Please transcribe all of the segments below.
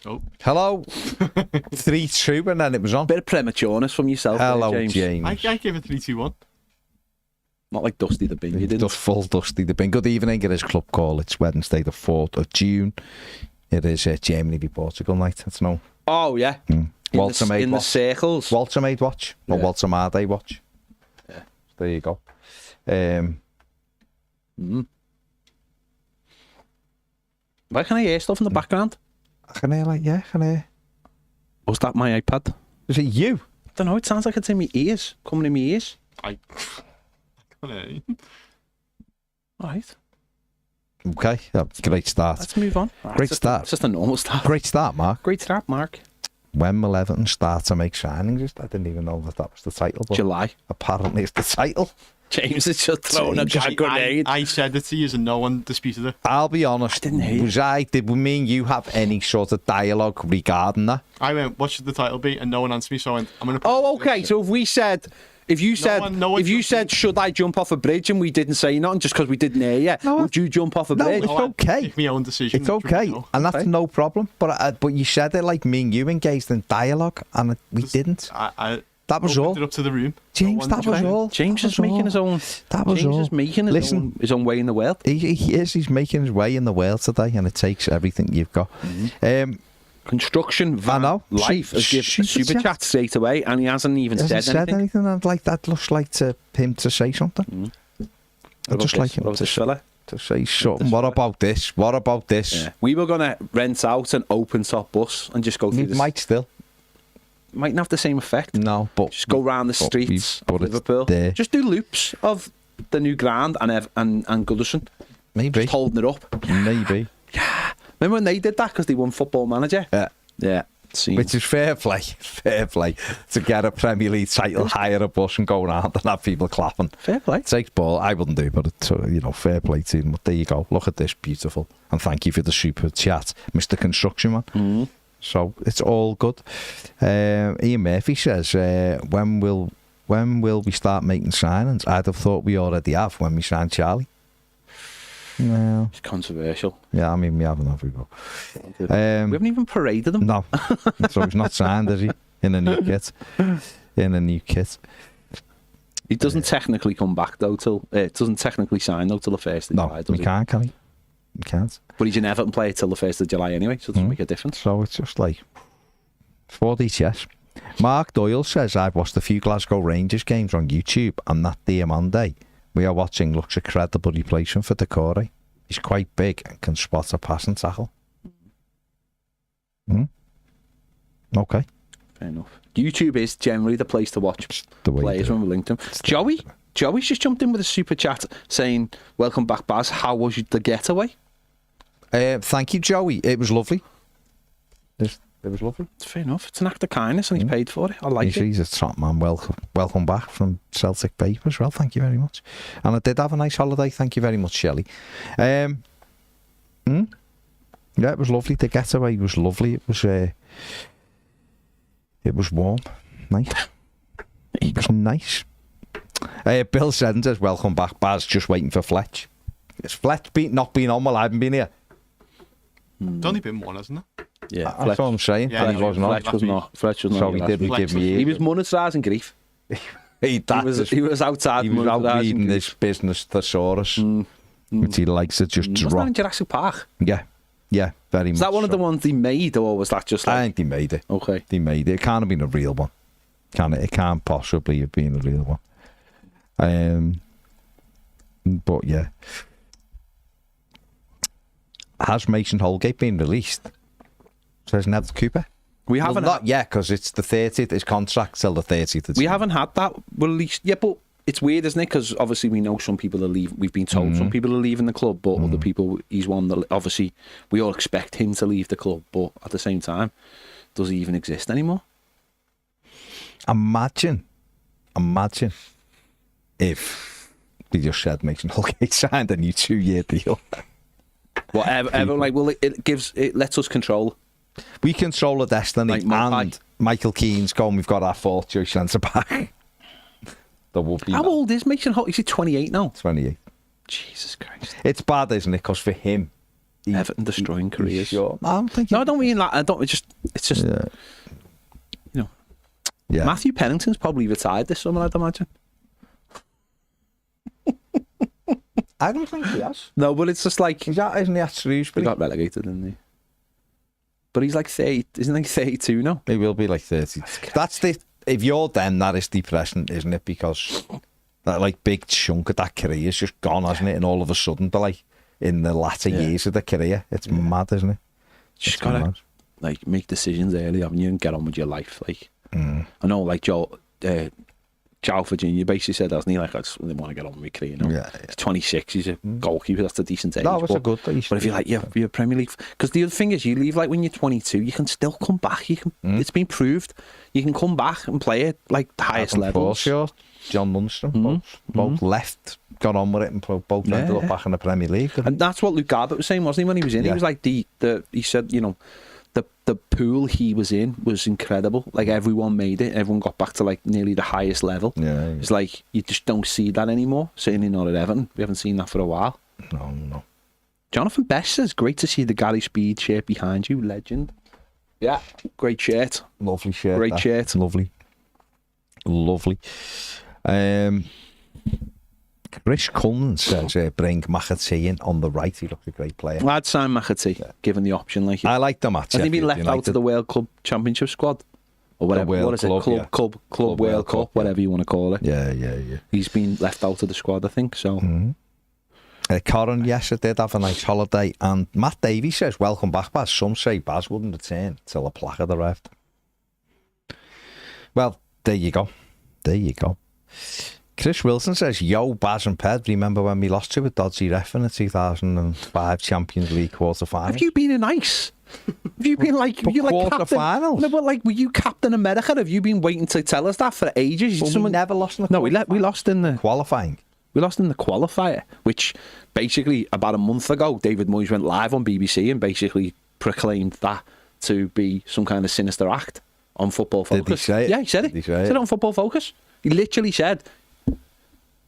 Oh. Hello. 3-2, and then it was on. Bit of prematureness from yourself. Hello, there, James. I gave it 3-2-1. Not like Dusty the Bin. You didn't. Just full Dusty the Bin. Good evening. It is Club Call. It's Wednesday, the 4th of June. It is Germany v Portugal night. That's no. Oh yeah. Walter Maid in watch. the circles. Walter Maid watch or Yeah. Walter Marday watch. Yeah. There you go. Why can I hear stuff in the background? Can I can I? Was that my iPad? Is it you? I don't know. It sounds like it's in my ears. Coming in my ears. I don't know. All right. Okay. Great start. Let's move on. Great start. It's just a normal start. Great start, Mark. Great start, Mark. When will Everton start to make signings? I didn't even know that was the title. But July. apparently it's the title. James is just throwing a grenade. I said it to you and no one disputed it. I'll be honest. I didn't hear you. Did we mean you have any sort of dialogue regarding that? I went, what should the title be? And no one answered me, so I went, I'm going to... Oh, okay. So if you said, one should I jump off a bridge and we didn't say nothing just because we didn't hear you, would you jump off a bridge? It's okay. Make my own decision. It's okay, and that's no problem. But you said it like me and you engaged in dialogue, and we didn't. That was all. It up to the room. James, that was all. James is making his own. That was James all. is making his own way in the world. He is. He's making his way in the world today, and it takes everything you've got. Construction van life has given a super chat straight away, and he hasn't even said anything. I'd like that. Looks like to him to say something. I'd just like him this fella to say something. What about this? What about this? Yeah. We were gonna rent out an open top bus and just go through. Might still. Mightn't have the same effect. No, but just go round the streets of Liverpool. Just do loops of the new ground and Goodison. Maybe just holding it up. Maybe. Yeah. Remember when they did that because they won Football Manager? Yeah. Which is fair play to get a Premier League title, hire a bus and go around and have people clapping. Fair play. It takes ball. I wouldn't do, but it's fair play to them. But there you go. Look at this, beautiful, and thank you for the super chat, Mr. Construction Man. So it's all good. Ian Murphy says, when will we start making signings? I'd have thought we already have when we signed Charlie. No. It's controversial. Yeah, I mean, we haven't, have we? We haven't even paraded him. No. So he's not signed, is he? In a new kit. He doesn't technically come back, though, doesn't technically sign, though, till the 1st of July, does he? Can't, can he? He can't. But he's an Everton player till the 1st of July anyway, so it doesn't make a difference. So it's just like 4DTS. Mark Doyle says, I've watched a few Glasgow Rangers games on YouTube, and that dear Monday we are watching looks a credible replacement for Decore. He's quite big and can spot a pass and tackle. Okay. Fair enough. YouTube is generally the place to watch players when we linked them. Joey's just jumped in with a super chat saying, welcome back, Baz. How was the getaway? Thank you, Joey. It was lovely. It was lovely. It's fair enough. It's an act of kindness and he's paid for it. I like it. He's a top man. Welcome back from Celtic Paper as well. Thank you very much. And I did have a nice holiday. Thank you very much, Shelley. Yeah, it was lovely. The getaway was lovely. It was warm. Nice. It was nice. Bill says, welcome back, Baz. Just waiting for Fletch. Is Fletch not been on while I haven't been here? It's only been one, hasn't it? Yeah, that's what I'm saying. Yeah, he was not. Fletch was not. So he didn't give me. He was monetizing grief. He was outside. He was out reading this business thesaurus, which he likes to just drop. Was that in Jurassic Park? Yeah, very much. Is that one of the ones they made, or was that just like... I think they made it. Okay. They made it. It can't have been a real one. It can't possibly have been a real one. But yeah. Has Mason Holgate been released? Says Nev Cooper. We haven't not yet, because it's the 30th. His contract till the 30th. We haven't had that released yet, but it's weird, isn't it? Because obviously we know some people are leaving. We've been told some people are leaving the club, but other people, he's one that obviously we all expect him to leave the club. But at the same time, does he even exist anymore? Imagine if they just said Mason Holgate signed a new 2-year deal. Whatever, like, well, it lets us control. We control the destiny, like and Michael Keane's gone. We've got our fourth choice centre back. How old is Mason Holgate? Is he 28 now? 28. Jesus Christ! It's bad, isn't it? Because for him, Everton destroying careers. Sure. I don't think. No, I don't mean that. I don't. It's just. Yeah. You know. Yeah. Matthew Pennington's probably retired this summer, I'd imagine. I don't think he has. No, but it's just like Isn't he at he Shrewsbury? got relegated, didn't he? But he's like 30. Isn't he 32 now? He will be like 30. That's the. If you're them, that is depressing, isn't it? Because that like big chunk of that career is just gone, hasn't it? And all of a sudden, they're like in the latter years of the career, it's mad, isn't it? Just gotta like make decisions early, haven't you, and get on with your life. Like I know, like Joe Virginia basically said, hasn't he? Like, I just want to get on with my career. You know? Yeah. He's 26. He's a goalkeeper. That's a decent age. No, it's a good age. But if you're like, you're Premier League, because the other thing is, you leave like when you're 22, you can still come back. You can. It's been proved. You can come back and play at like the highest levels. Sure. John Lundstrom, both left, got on with it, and both ended up back in the Premier League. And that's what Luke Garbutt was saying, wasn't he? When he was in, he was like he said, you know, the pool he was in was incredible. Like everyone made it. Everyone got back to like nearly the highest level. Yeah. It's like you just don't see that anymore. Certainly not at Everton. We haven't seen that for a while. No. Jonathan Best says, great to see the Gary Speed shirt behind you. Legend. Yeah, great shirt. Lovely shirt. Great shirt. Lovely. Chris Cullen says, bring McAtee in on the right. He looks a great player. I'd sign McAtee, given the option. Like I like the match. Hasn't he been left out of the World Club Championship squad? Or whatever. What is it? Club World Cup, whatever you want to call it. Yeah. He's been left out of the squad, I think. So. Corin, yes, I did have a nice holiday. And Matt Davies says, welcome back, Baz. Some say Baz wouldn't return till a placard arrived. Well, there you go. Chris Wilson says, yo, Baz and Ped, remember when we lost to a dodgy ref in the 2005 Champions League quarter-final? Have you been in ice? Have you been like... But you like quarter-finals? No, but like, were you Captain America? Have you been waiting to tell us that for ages? Well, we never lost in the we lost in the... qualifying. We lost in the qualifier, which basically about a month ago, David Moyes went live on BBC and basically proclaimed that to be some kind of sinister act on Football Focus. Did he say it? Yeah, he said it. Did he say it? He said it on Football Focus. He literally said...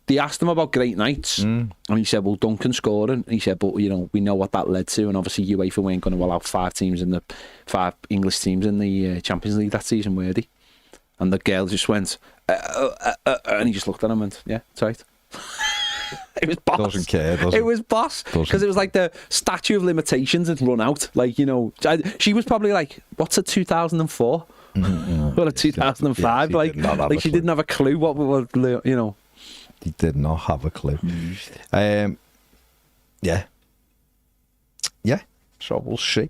They asked him about great nights, and he said, well, Duncan scoring. And he said, but, you know, we know what that led to, and obviously UEFA weren't going to allow five English teams in the Champions League that season, were they? And the girl just went, and he just looked at him and went, yeah, it's right. It was boss. Doesn't care, does it? It was boss. Because it was like the statute of limitations had run out. Like, you know, she was probably like, what's a 2004? What a 2005? Yeah, she didn't have a clue what we were, you know. He did not have a clue. Yeah. So we'll see.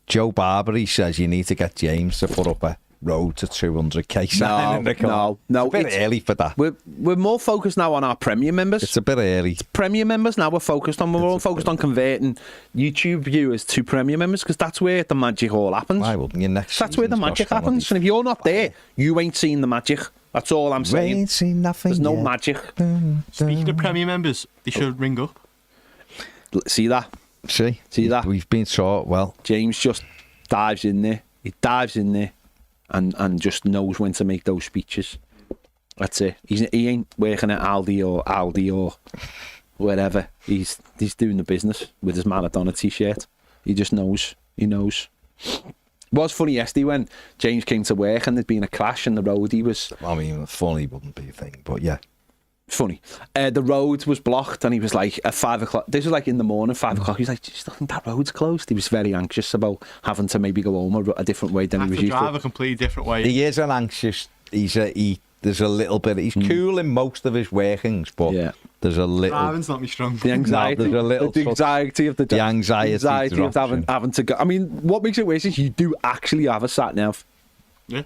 Joe Barbary says you need to get James to put up a road to 200k sign in the club. No, it's a bit early for that. We're more focused now on our Premier members. It's a bit early. Premier members now we're focused on. We're all focused on converting YouTube viewers to Premier members because that's where the magic all happens. Why wouldn't you? That's where the magic happens. And if you're not there, you ain't seen the magic. That's all I'm saying. We ain't seen nothing. There's no yet. magic. Speaking of Premier members, they should ring up. See that? See that? We've been taught well. James just dives in there. He dives in there and just knows when to make those speeches. That's it. He ain't working at Aldi or wherever. He's doing the business with his Maradona t-shirt. He just knows. He knows. It was funny yesterday when James came to work and there'd been a crash and the road he was... I mean, funny wouldn't be a thing, but yeah. Funny. The road was blocked and he was like, at 5 o'clock, this was like in the morning, 5 o'clock, he was like, do you still think that road's closed? He was very anxious about having to maybe go home a different way than he was used to. Drive a completely different way. He is an anxious... There's a little bit... He's cool in most of his workings, but there's a little... Driving's not me strong. The anxiety. No, there's a little... The anxiety of the anxiety of having to go... I mean, what makes it worse is you do actually have a sat-nav. Yeah.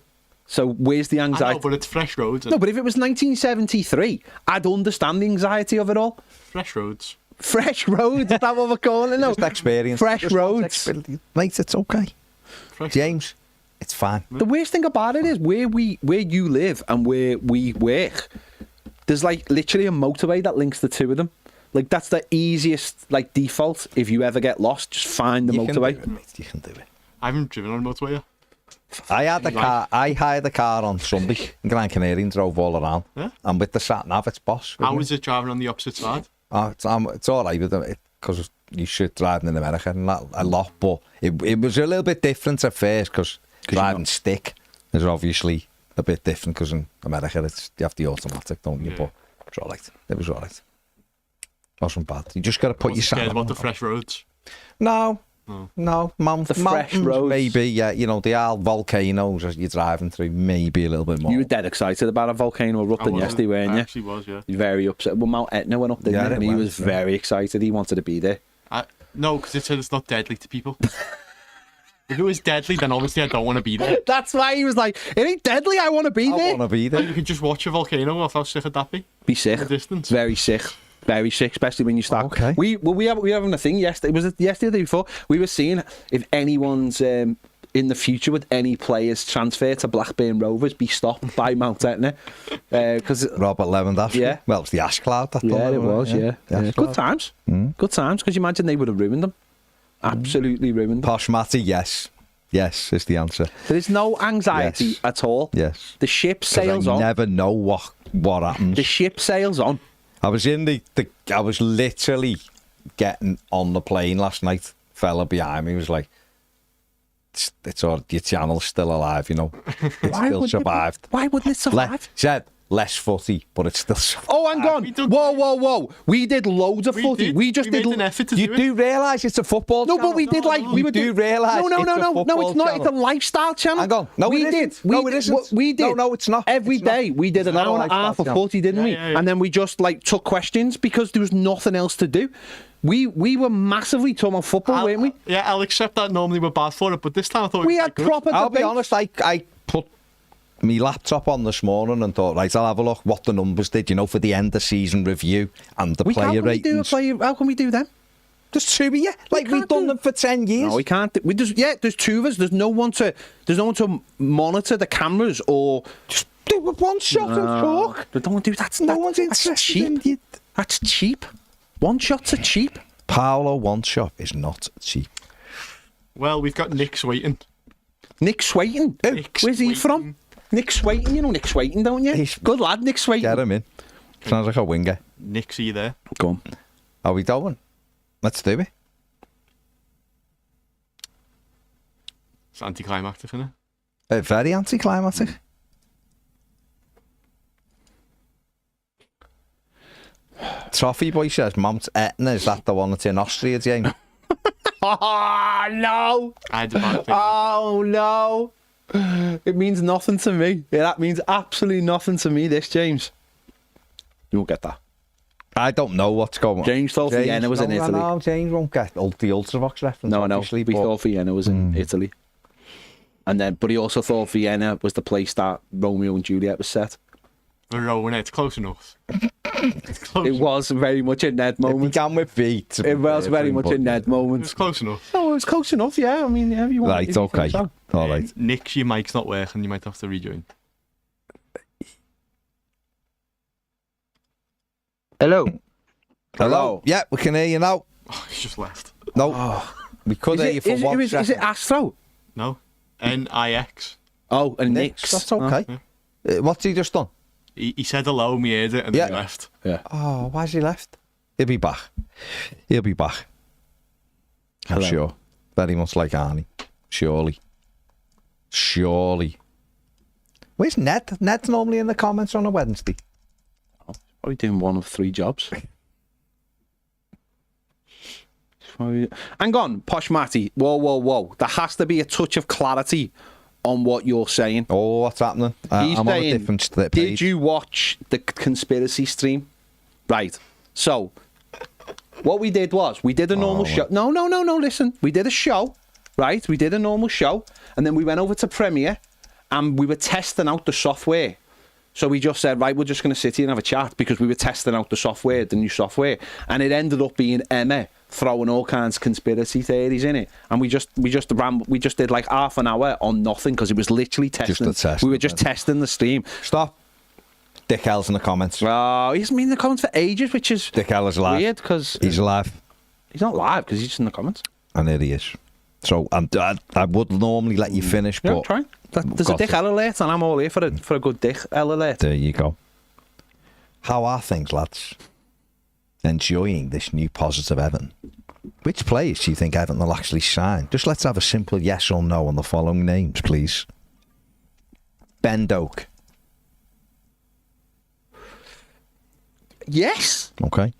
So where's the anxiety? I know, but it's fresh roads. No, but if it was 1973, I'd understand the anxiety of it all. Fresh roads. Fresh roads, is that what we're calling it now? Just experience. Fresh roads. Mate, it's okay. Fresh James, it's fine. The worst thing about it is where you live and where we work, there's like literally a motorway that links the two of them. Like that's the easiest like default. If you ever get lost, just find the motorway. You can do it. I haven't driven on a motorway yet. I hired a car on Sunday in Gran Canaria and drove all around. Yeah? And with the sat nav, it's boss. How was it driving on the opposite side? It's all right with it because you should drive in America and that a lot, but it was a little bit different at first because driving stick is obviously a bit different because in America you have the automatic, don't you? But it's all right. It was all right. Wasn't bad. You just got to put your scared about the fresh roads. No, the fresh mountains, roads. maybe, yeah. You know, they are volcanoes as you're driving through, maybe a little bit more. You were dead excited about a volcano erupting yesterday, weren't you? I actually was, yeah. He was very upset. Well, Mount Etna went up, didn't it? And he was very excited. He wanted to be there. No, because it said it's not deadly to people. If it was deadly, then obviously I don't want to be there. That's why he was like, it ain't deadly, I want to be there. I want to be there. You can just watch a volcano. How sick would that be? Be sick. From a distance. Very sick. Very sick, especially when you start. Okay. We were having a thing yesterday. Was it yesterday or the day before? We were seeing if anyone's in the future with any players transfer to Blackburn Rovers be stopped by Mount Etna because Robert Lewandowski. Yeah. Well, it's the ash cloud. That yeah, done it was. Yeah. Ash Good cloud. times. Good times. Because you imagine they would have ruined them. Absolutely ruined them. Posh Matty, yes. Yes, is the answer. There is no anxiety at all. Yes. The ship 'Cause sails I on. never know what happens. The ship sails on. I was in I was literally getting on the plane last night. Fella behind me was like, it's all, your channel's still alive, you know. It still survived. Why wouldn't it survive? Said less footy, but it's still survived. Oh, hang on. Whoa. We did loads of footy. We just made did an effort to You do it. do realise it's a football No, channel? but we did like we were do realise No, it's a football it's not. It's a channel. lifestyle channel. Hang on. No, we it did. isn't. No, it isn't. We did. No, it's not. Every It's not. day we did an not a hour and a half lifestyle of channel. footy, didn't we? Yeah. And then we just like took questions because there was nothing else to do. We were massively talking about football, weren't we? Yeah, I'll accept that normally we're bad for it, but this time I thought We it was had good. proper I'll be debate. honest, I put my laptop on this morning and thought, right, I'll have a look what the numbers did, you know, for the end of season review and the player ratings. How can we do them? There's two of you. Like, we've done them for 10 years. No, we can't. There's two of us. There's no one to monitor the cameras or Just do one shot and talk. But don't do that. No one's That's interested cheap. in you. That's cheap. One shots are cheap. Paolo one shot is not cheap. Well, we've got Nick waiting. Nick Swayton. Nick Where's he Swayton. from? Nick Swayton. You know Nick Swayton, don't you? He's- Good lad, Nick Swayton. Get him in. Sounds like a winger. Nick's, are you there? Go on. Are we going? Let's do it. It's anticlimactic, isn't it? Very anticlimactic. Toffee boy says Mount Etna, is that the one that's in Austria, James? Oh, no. I had a bad thing. Oh, no. It means nothing to me. Yeah, that means absolutely nothing to me, this, James. You won't get that. I don't know what's going on. James thought Vienna was in Italy. No, James won't get the Ultravox reference. No, I know. obviously, We but thought Vienna was in Italy. And then, but he also thought Vienna was the place that Romeo and Juliet was set. We're rowing it. It's close enough. It's close. It was very much a Ned It moment. began with V. It was very much a Ned It moment. was close enough. No, it was close enough, yeah. I mean, yeah, if you want. Right, if you okay. think so. All right. Nick, your mic's not working. You might have to rejoin. Hello. Hello? Yeah, we can hear you now. Oh, he's just left. No, we could hear you for one is it second. Astro? No. N-I-X. Oh, and Nick's, Nick's. that's okay. What's he just done? He said hello, we heard it, and then he left. Yeah. Oh, why's he left? He'll be back. He'll be back. I'm Hello. sure. Very much like Arnie. Surely. Where's Ned? Ned's normally in the comments on a Wednesday. Probably doing one of 3 jobs. Hang on, Posh Matty. Whoa. There has to be a touch of clarity on what you're saying. Oh, what's happening? He's I'm on a saying, different page. did you watch the conspiracy stream? Right. So, what we did was, we did a normal show. No, listen. We did a show, right? We did a normal show, and then we went over to Premiere, and we were testing out the software. So we just said, right, we're just going to sit here and have a chat because we were testing out the software, the new software. And it ended up being Emma throwing all kinds of conspiracy theories in it. And we just did like half an hour on nothing because it was literally testing. Just a test, we were just testing the stream. Stop. Dick L's in the comments. Oh, he hasn't been in the comments for ages, which is Dick L is alive. weird because He's alive. he's not live because he's just in the comments. And there he is. So I would normally let you finish, Yeah, but try. There's a got Dick to. L alert, and I'm all here for a good Dick L alert. there you go. How are things, lads? Enjoying this new positive Evan? Which players do you think Everton will actually sign? Just let's have a simple yes or no on the following names, please. Ben Doak. Yes. Okay.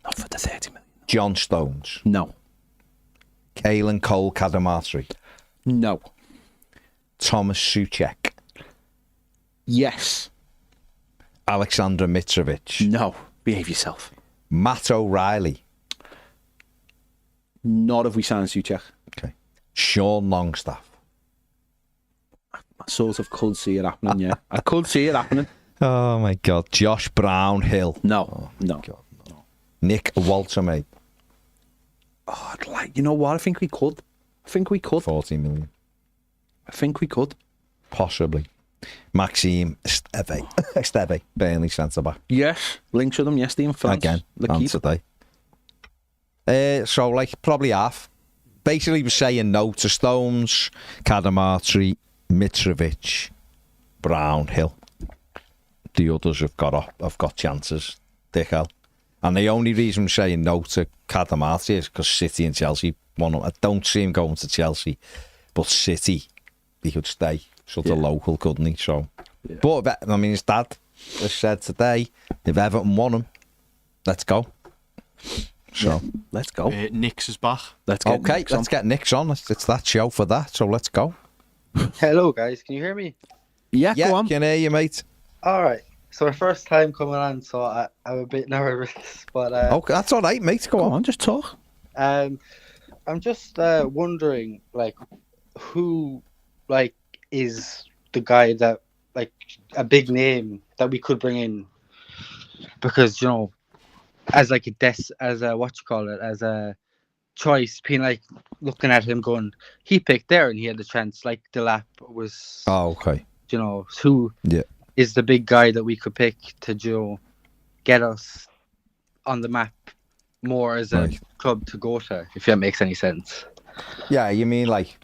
Not for the 30 million. John Stones. No. Caelan Cole Cadamartri. No. Thomas Souček. Yes. Alexander Mitrovic. No. Behave yourself. Matt O'Reilly. Not if we sign Souček. Okay. Sean Longstaff. I sort of could see it happening, yeah. I could see it happening. Oh my God. Josh Brownhill. No. No. God, no. Nick Waltermaid. Oh, I'd like, you know what? I think we could. 40 million. I think we could. Possibly. Maxime Esteve. Burnley centre back. Yes. Links with them yesterday in France. Again. The And keeper. today. So, like, probably half. Basically, we're saying no to Stones, Cadamartri, Mitrovic, Brownhill. The others have got chances. Dick hell. And the only reason I'm saying no to Cadamartri is because City and Chelsea want him. I don't see him going to Chelsea, but City, he could stay sort of local, couldn't he? So, but I mean, his dad has said today, if Everton want him, let's go. So let's go. Nick's is back. Let's get okay, Nick's on. let's get Nick's on. It's that show for that. So let's go. Hello, guys. Can you hear me? Yeah, Yeah, go on. can hear you, mate. All right. So my first time coming on, so I'm a bit nervous, but Okay, that's all right, mate. Go Go on. on, just talk. I'm just wondering, like, who, like, is the guy that, like, a big name that we could bring in, because as like as a choice, being like looking at him going, he picked there and he had the chance, like Delap was. Oh, okay. Who Yeah. is the big guy that we could pick to get us on the map more as a club to go to, if that makes any sense. Yeah, you mean like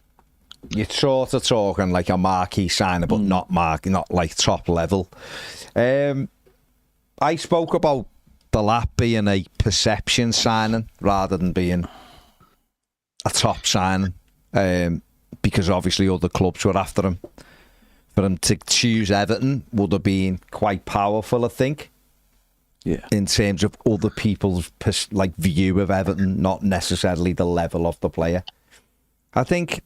you're sort of talking like a marquee signer, but not like top level. I spoke about the lap being a perception signing rather than being a top signing, because obviously other clubs were after him. For him to choose Everton would have been quite powerful, I think. Yeah. In terms of other people's view of Everton, not necessarily the level of the player. I think,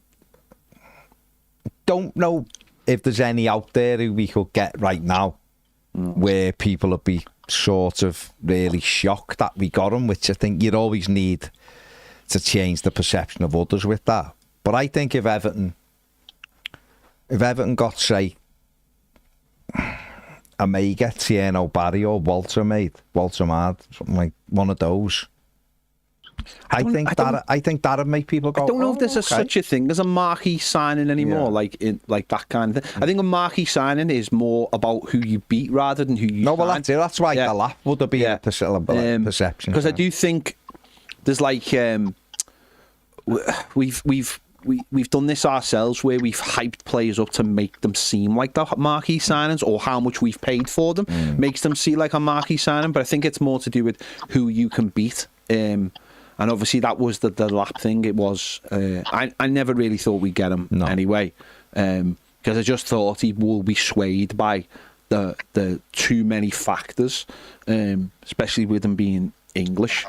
don't know if there's any out there who we could get right now where people would be sort of really shocked that we got him, which I think you'd always need to change the perception of others with that. But I think if Everton got, say, Omega, Tierno Barry or Walter Mard, something like one of those, I think that'd make people go. I don't know if there's okay. such a thing as a marquee signing anymore, like that kind of thing. I think a marquee signing is more about who you beat rather than who you. No, well, sign. that's why the lap would have been a perception. Because I do think there's like we've done this ourselves where we've hyped players up to make them seem like the marquee signings, or how much we've paid for them makes them see like a marquee signing. But I think it's more to do with who you can beat. And obviously that was the lap thing. It was. I never really thought we'd get him anyway, because I just thought he will be swayed by the too many factors, especially with him being English.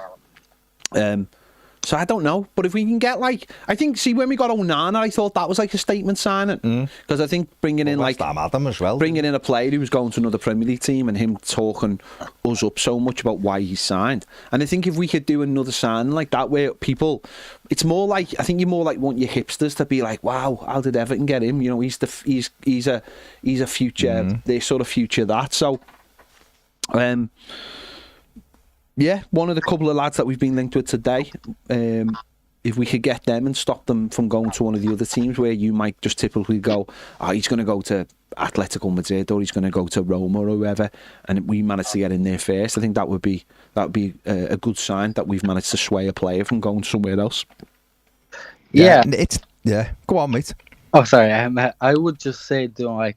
So I don't know, but if we can get I think, when we got Onana, I thought that was like a statement signing, because I think bringing in Adam as well, bringing in a player who was going to another Premier League team and him talking us up so much about why he signed, and I think if we could do another signing like that, where people, it's more like, I think you more like want your hipsters to be like, wow, how did Everton get him? He's a future, this sort of future that. So, yeah, one of the couple of lads that we've been linked with today, if we could get them and stop them from going to one of the other teams where you might just typically go, he's going to go to Atletico Madrid or he's going to go to Roma or whoever, and we managed to get in there first, I think that would be a good sign that we've managed to sway a player from going somewhere else. Yeah. Go on, mate. Oh, sorry. I would just say,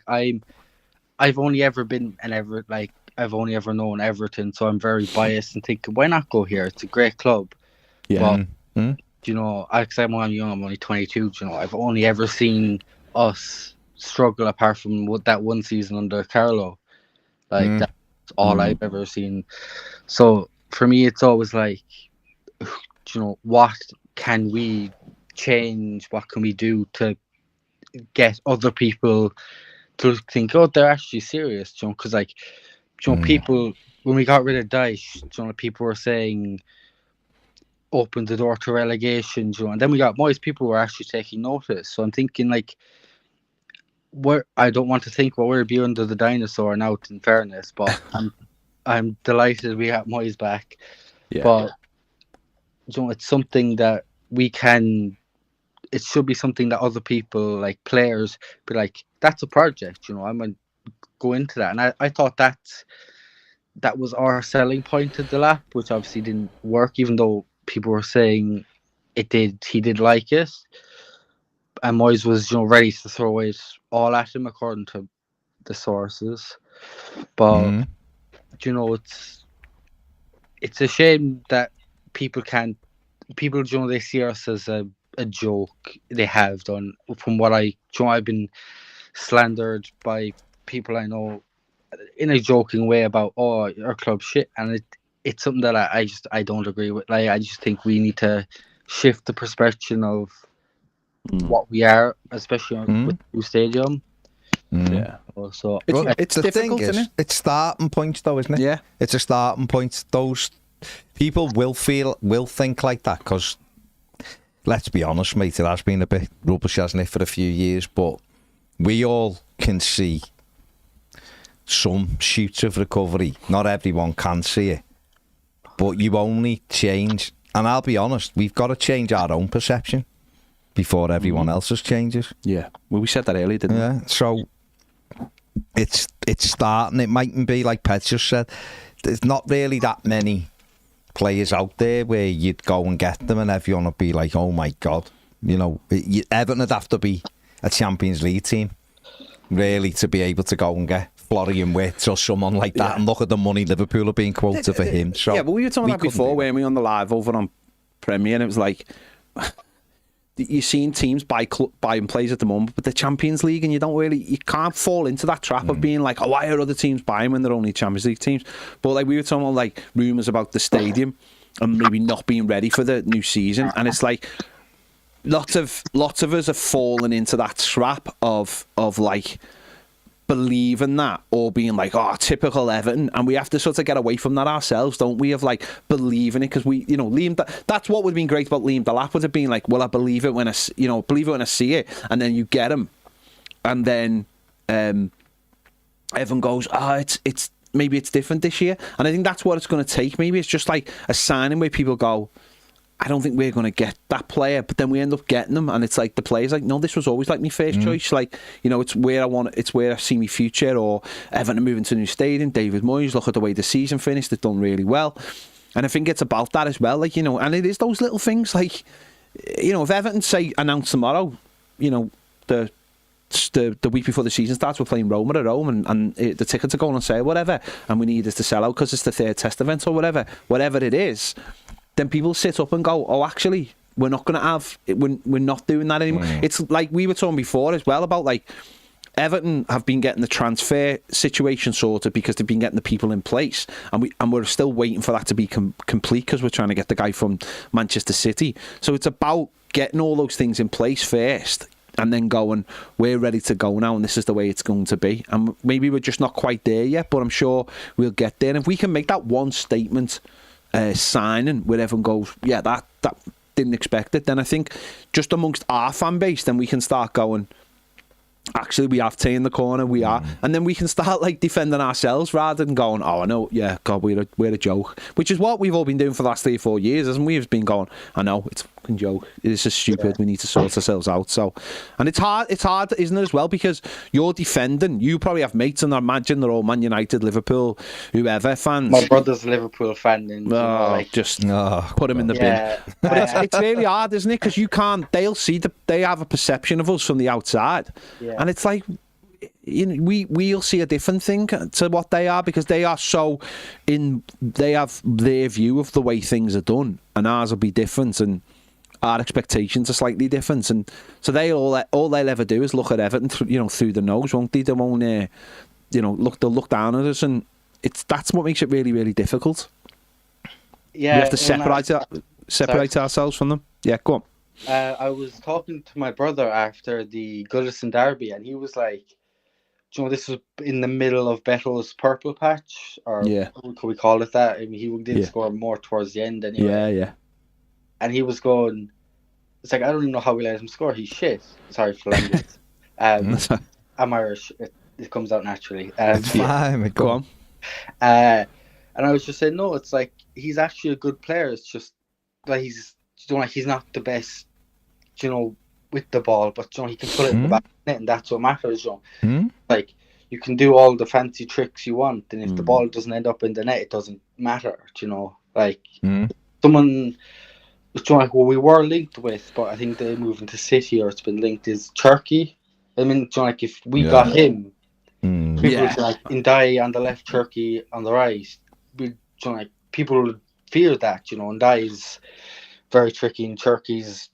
I've only ever been I've only ever known Everton, so I'm very biased and think, why not go here? It's a great club. Yeah. you know, because I'm young, I'm only 22. You know, I've only ever seen us struggle apart from that one season under Carlo. Like that's all I've ever seen. So for me, it's always like, you know, what can we change? What can we do to get other people to think, oh, they're actually serious? You know, because like, you know, people when we got rid of Dyche, you know, people were saying open the door to relegation, you know, and then we got Moyes. People were actually taking notice. So I'm thinking like, I don't want to think we're beyond the dinosaur now. In fairness, but I'm delighted we got Moyes back. Yeah. But you know, it's something that we can. It should be something that other people, like players, be like, that's a project. You know, I'm gonna go into that, and I thought that was our selling point at the lap, which obviously didn't work, even though people were saying it did. He did like it, and Moyes was, you know, ready to throw it all at him according to the sources. But you know, it's a shame that people, you know, they see us as a joke. They have done, from what I've been slandered by people I know in a joking way about, oh, our club shit, and it's something that I don't agree with. Like, I just think we need to shift the perception of what we are, especially with the new stadium. Yeah. So it's difficult, isn't it? It's starting points, though, isn't it? Yeah. It's a starting point. Those people will think like that, because let's be honest, mate, it has been a bit rubbish, hasn't it, for a few years, but we all can see some shoots of recovery. Not everyone can see it, but you only change, and I'll be honest, we've got to change our own perception before everyone else's changes. Yeah. Well, we said that earlier, didn't we? Yeah, so it's starting. It mightn't be like Pet just said. There's not really that many players out there where you'd go and get them and everyone would be like, oh my God. You know, Everton would have to be a Champions League team, really, to be able to go and get Florian Wirtz or someone like that. And look at the money Liverpool are being quoted for him. So yeah, but we were talking about before, weren't we, on the live over on Premier, and it was like, you're seeing teams buying players at the moment, but the Champions League, and you can't fall into that trap of being like, oh, why are other teams buying when they're only Champions League teams? But like we were talking about, like, rumours about the stadium and maybe not being ready for the new season, and it's like lots of us have fallen into that trap of like believing that, or being like, oh, typical Everton, and we have to sort of get away from that ourselves, don't we, of like believing it, because we, you know, Liam, that's what would have been great about Liam Delap, would have been like, well, I believe it when I see it, and then you get him, and then everyone goes, it's maybe it's different this year, and I think that's what it's going to take. Maybe it's just like a signing where people go, I don't think we're going to get that player, but then we end up getting them, and it's like the player's like, no, this was always like my first choice. Like, you know, it's where I see my future. Or Everton moving to a new stadium, David Moyes, look at the way the season finished, they've done really well. And I think it's about that as well, like, you know, and it is those little things, like, you know, if Everton say announce tomorrow, you know, the week before the season starts, we're playing Roma at home, and the tickets are going on sale, whatever, and we need us to sell out because it's the third test event or whatever it is, then people sit up and go, oh, actually, we're not going to have, we're not doing that anymore. It's like we were talking before as well about, like, Everton have been getting the transfer situation sorted because they've been getting the people in place, and we're still waiting for that to be complete because we're trying to get the guy from Manchester City. So it's about getting all those things in place first, and then going, we're ready to go now, and this is the way it's going to be. And maybe we're just not quite there yet, but I'm sure we'll get there. And if we can make that one statement signing where everyone goes, yeah, that didn't expect it, then I think just amongst our fan base, then we can start going, actually, we have turned the corner, we are, and then we can start like defending ourselves rather than going, oh, I know, yeah, God, we're a joke, which is what we've all been doing for the last 3 or 4 years, hasn't we? We've been going, I know, it's a fucking joke, it's just stupid, we need to sort ourselves out. So, and it's hard, isn't it, as well, because you're defending, you probably have mates, and I imagine they're all Man United, Liverpool, whoever fans. My brother's a Liverpool fan, and put him in the bin. But it's really hard, isn't it? Because you can't, they have a perception of us from the outside. Yeah. And it's like, you know, we'll see a different thing to what they are, because they are they have their view of the way things are done, and ours will be different. And our expectations are slightly different, and so all they'll ever do is look at Everton through the nose, won't they? They won't they'll look down at us, and that's what makes it really, really difficult. Yeah, we have to separate ourselves from them. Yeah, go on. I was talking to my brother after the Goodison derby, and he was like, this was in the middle of Beto's purple patch, or could we call it that? I mean, he did score more towards the end anyway. Yeah. And he was going, it's like, I don't even know how we let him score. He's shit. Sorry for language. I'm Irish. It comes out naturally. It's fine. Go on. And I was just saying, no, it's like, he's actually a good player. It's just like he's not the best, with the ball, but he can put it in the back of the net, and that's what matters. Like, you can do all the fancy tricks you want, and if the ball doesn't end up in the net, it doesn't matter. Like someone, who we were linked with, but I think they're moving to City, or it's been linked, is Turkey. I mean, like, if we got him, people would like Ndai on the left, Turkey on the right. People would fear that, and Ndai is very tricky, and Turkey's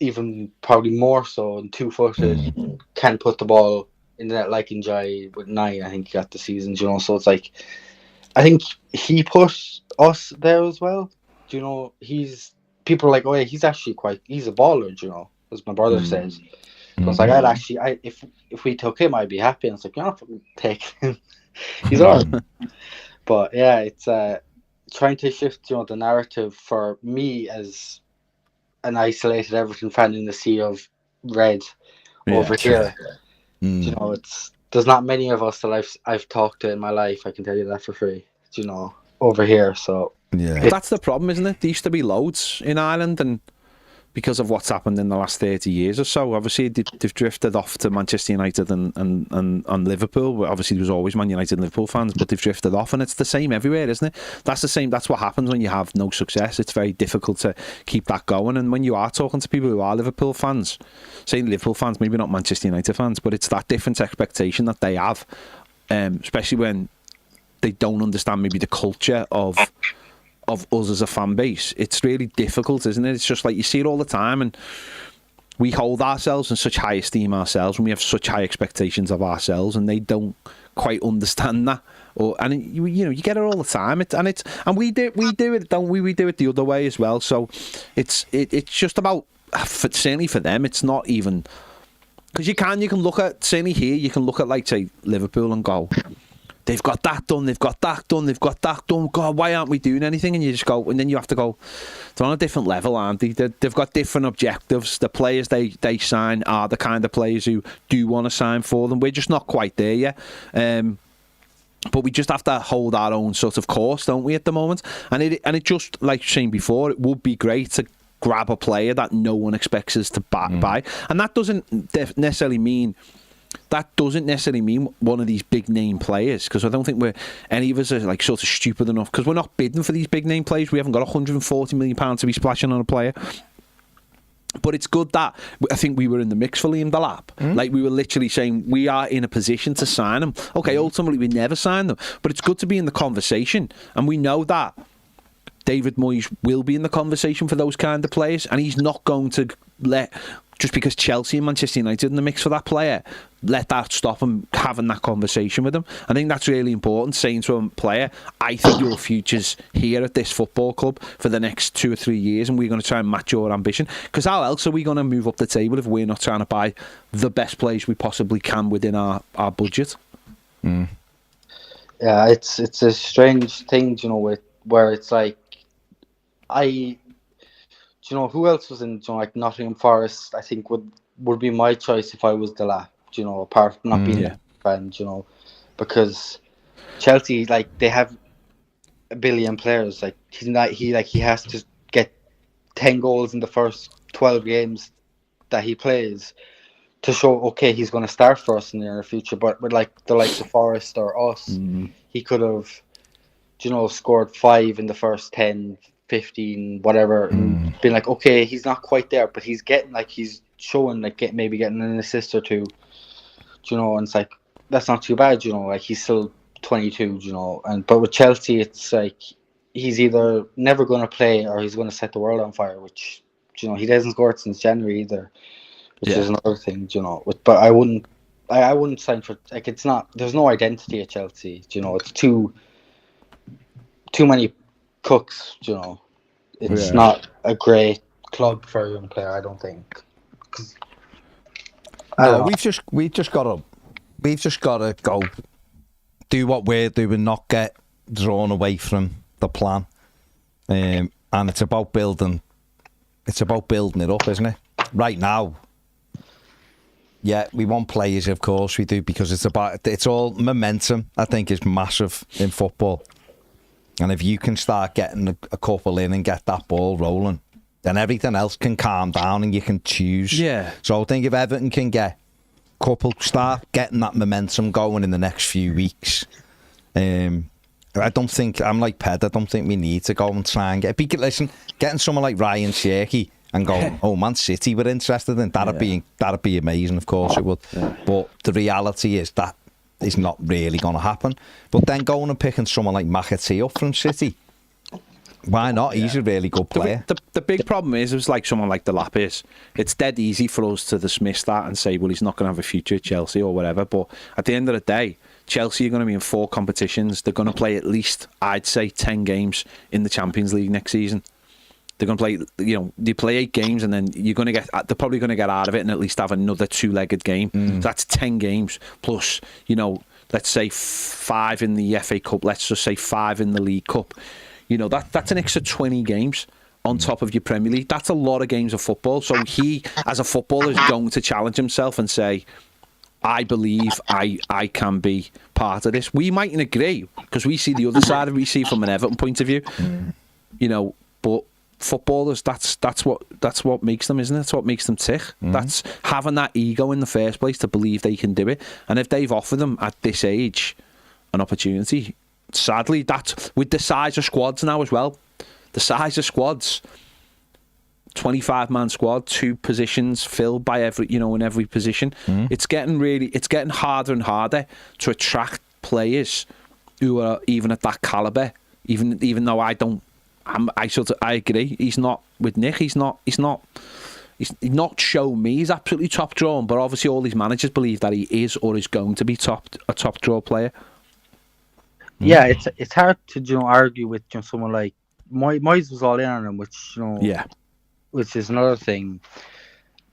even probably more so, and 2-footed, can put the ball in the net like Njai with 9, I think he got the season, so it's like, I think he put us there as well. People are like, oh yeah, he's a baller, as my brother says. So it's like, if we took him, I'd be happy, and it's like, you're not fucking taking him. He's alright. But yeah, it's trying to shift, the narrative for me as an isolated Everton fan in the sea of red over here. There's not many of us that I've talked to in my life, I can tell you that for free, over here. So that's the problem, isn't it? There used to be loads in Ireland, and because of what's happened in the last 30 years or so, obviously they've drifted off to Manchester United and Liverpool. Obviously there was always Man United and Liverpool fans, but they've drifted off, and it's the same everywhere, isn't it? That's what happens when you have no success. It's very difficult to keep that going, and when you are talking to people who are Liverpool fans, saying Liverpool fans, maybe not Manchester United fans, but it's that different expectation that they have, especially when they don't understand maybe the culture of us as a fan base. It's really difficult, isn't it? It's just like, you see it all the time, and we hold ourselves in such high esteem ourselves, and we have such high expectations of ourselves, and they don't quite understand that. You get it all the time. And we do it, don't we? We do it the other way as well. So it's just about, certainly for them, it's not even, because you can look at, certainly here, you can look at, like, say, Liverpool and go, they've got that done, they've got that done, they've got that done. God, why aren't we doing anything? And you just go, and then you have to go, they're on a different level, aren't they? They've got different objectives. The players they sign are the kind of players who do want to sign for them. We're just not quite there yet. But we just have to hold our own sort of course, don't we, at the moment? And it just, like saying before, it would be great to grab a player that no one expects us to buy. And that doesn't necessarily mean one of these big name players, because I don't think any of us are like sort of stupid enough, because we're not bidding for these big name players. We haven't got £140 million to be splashing on a player. But it's good that I think we were in the mix for Liam Delap. Like, we were literally saying we are in a position to sign him. Okay, ultimately we never signed them, but it's good to be in the conversation, and we know that David Moyes will be in the conversation for those kind of players, and he's not going to let, just because Chelsea and Manchester United in the mix for that player, let that stop him having that conversation with him. I think that's really important, saying to a player, I think your future's here at this football club for the next 2 or 3 years, and we're going to try and match your ambition. Because how else are we going to move up the table if we're not trying to buy the best players we possibly can within our budget? Yeah, it's a strange thing, where it's like, who else was in, like, Nottingham Forest, I think would be my choice if I was Delap, apart from not being a fan, because Chelsea, like, they have a billion players. Like, he has to get 10 goals in the first 12 games that he plays to show, okay, he's going to start for us in the near future. But with, like, the likes of Forest or us, he could have, scored 5 in the first 10, 15, whatever, and been like, okay, he's not quite there, but he's getting, like, he's showing, like, maybe getting an assist or two, and it's like, that's not too bad, like, he's still 22, but with Chelsea, it's like, he's either never going to play or he's going to set the world on fire, which he hasn't scored since January either, which Yeah. is another thing. But I wouldn't sign for like it's not. There's no identity at Chelsea. It's too many cooks. It's not a great club for a young player. I don't think. We've just got to go do what we're doing, not get drawn away from the plan. And it's about building it up, isn't it? Right now, yeah, we want players, of course we do, because it's all momentum. I think is massive in football, and if you can start getting a couple in and get that ball rolling, then everything else can calm down and you can choose. Yeah. So I think if Everton can start getting that momentum going in the next few weeks, I don't think, I'm like Ped, I don't think we need to go and try and getting someone like Ryan Cherky and going, oh, Man City were interested in, that'd be amazing, of course it would. Yeah. But the reality is that is not really going to happen. But then going and picking someone like McAtee up from City, why not? He's a really good player. The big problem is, it was like someone like Delap is. It's dead easy for us to dismiss that and say, well, he's not going to have a future at Chelsea or whatever. But at the end of the day, Chelsea are going to be in 4 competitions. They're going to play at least, I'd say, 10 games in the Champions League next season. They're going to play, they play 8 games and then they're probably going to get out of it and at least have another 2-legged game. That's 10 games plus, let's say 5 in the FA Cup. Let's just say 5 in the League Cup. That's an extra 20 games on top of your Premier League. That's a lot of games of football. So he, as a footballer, is going to challenge himself and say, I believe I can be part of this. We mightn't agree because we see the other side of it. We see from an Everton point of view, but footballers, that's what makes them, isn't it? That's what makes them tick. That's having that ego in the first place to believe they can do it. And if they've offered them at this age an opportunity, sadly, that's with the size of squads now as well. The size of squads, 25-man squad, 2 positions filled by in every position. It's getting harder and harder to attract players who are even at that caliber. Even though I agree. He's not with Nick. He's not shown me. He's absolutely top drawn, but obviously all these managers believe that he is or is going to be a top draw player. Yeah, it's hard to argue with someone like Moyes was all in on him, which which is another thing.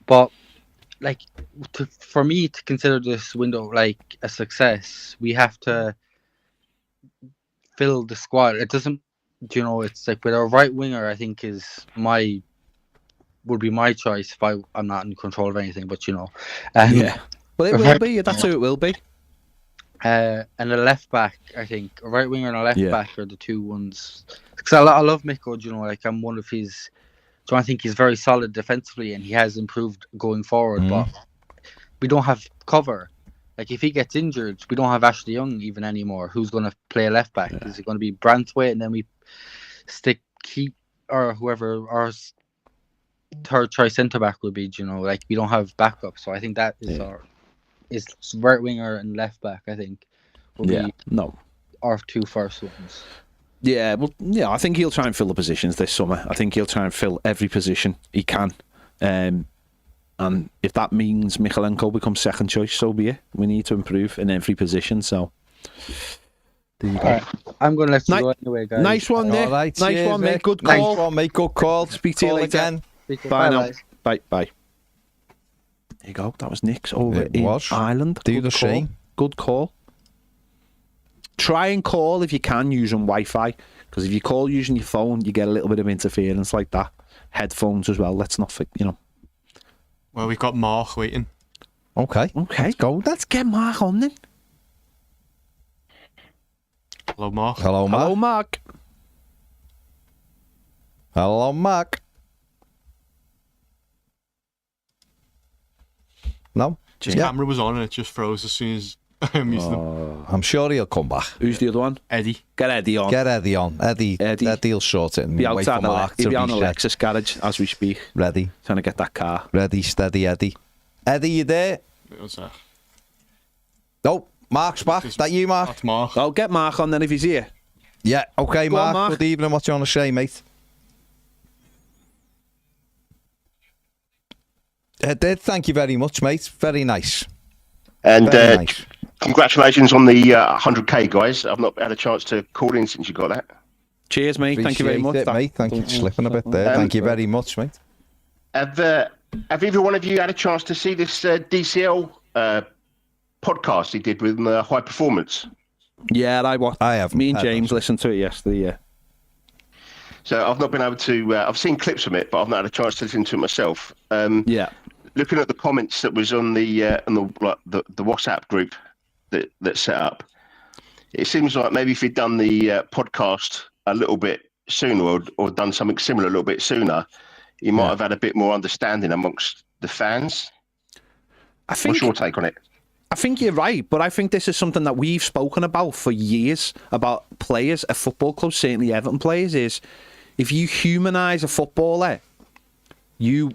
But for me to consider this window like a success, we have to fill the squad. It doesn't, it's like with our right winger, I think would be my choice if I'm not in control of anything. But well, it will be. That's who it will be. And a left back, I think a right winger and a left back are the 2 ones. Because I love Miko. I'm one of his. I think he's very solid defensively, and he has improved going forward. But we don't have cover. Like if he gets injured, we don't have Ashley Young even anymore. Who's going to play a left back? Is it going to be Branthwaite, and then we stick Keith or whoever our third choice centre back would be? We don't have backup. So I think that is is right winger and left back, I think, will be our 2 first ones. Yeah, well, I think he'll try and fill the positions this summer. I think he'll try and fill every position he can. And if that means Michalenko becomes second choice, so be it. We need to improve in every position, so there you go. Right. I'm going to let you go anyway, guys. Nice one, Nick. Right, nice one, mate. Good call. Nice one, mate. Good call. Speak to you later. Again. Bye now. Bye. There you go. That was Nick's over in Ireland. Do the same. Good call. Try and call if you can using Wi-Fi, because if you call using your phone, you get a little bit of interference like that. Headphones as well. Let's not, Well, we've got Mark waiting. Okay. Let's go. Let's get Mark on then. Hello, Mark. Hello, Mark. Hello, Mark. Hello, Mark. No? His camera was on and it just froze as soon as I'm using them. I'm sure he'll come back. Who's the other one? Eddie. Get Eddie on. Get Eddie on. Eddie'll sort it. And Be wait for outside Mark he'll to be on the reset. Lexus garage as we speak. Ready. Trying to get that car. Ready, steady, Eddie. Eddie, you there? What's that? No, Mark's back. That you, Mark? That's Mark. I'll get Mark on then if he's here. Yeah, okay, Go on, Mark. Mark. Good evening. What you want to say, mate? Thank you very much, mate. Very nice. And Very nice. congratulations on the 100k, guys. I've not had a chance to call in since you got that. Cheers, mate. Thank you very much. Appreciate it, mate. Thank you for slipping a bit there. Thank you very much, mate. Have either one of you had a chance to see this DCL podcast he did with High Performance? Yeah, I have. Me and James listened to it yesterday, yeah. So I've not been able to. I've seen clips from it, but I've not had a chance to listen to it myself. Yeah. Looking at the comments that was on the WhatsApp group that set up, it seems like maybe if he'd done the podcast a little bit sooner or done something similar a little bit sooner, he might have had a bit more understanding amongst the fans. What's your take on it? I think you're right, but I think this is something that we've spoken about for years about players at football clubs, certainly Everton players, is if you humanise a footballer, the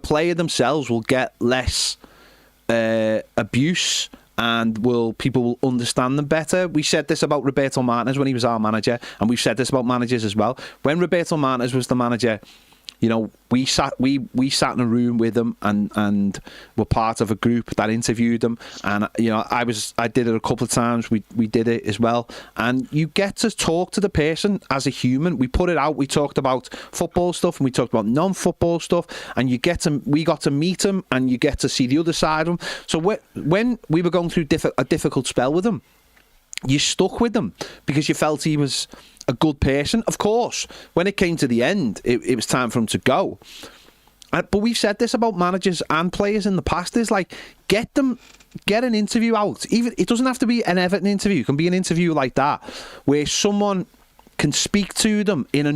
player themselves will get less abuse and people will understand them better. We said this about Roberto Martinez when he was our manager, and we've said this about managers as well. When Roberto Martinez was the manager, you know, we sat in a room with him and were part of a group that interviewed him. And you know, I did it a couple of times. We did it as well. And you get to talk to the person as a human. We put it out. We talked about football stuff and we talked about non-football stuff. And we got to meet him and you get to see the other side of him. So when we were going through a difficult spell with him, you stuck with him because you felt he was a good person. Of course, when it came to the end, it was time for him to go. But we've said this about managers and players in the past. Is like, get an interview out. Even it doesn't have to be an Everton interview. It can be an interview like that where someone can speak to them in a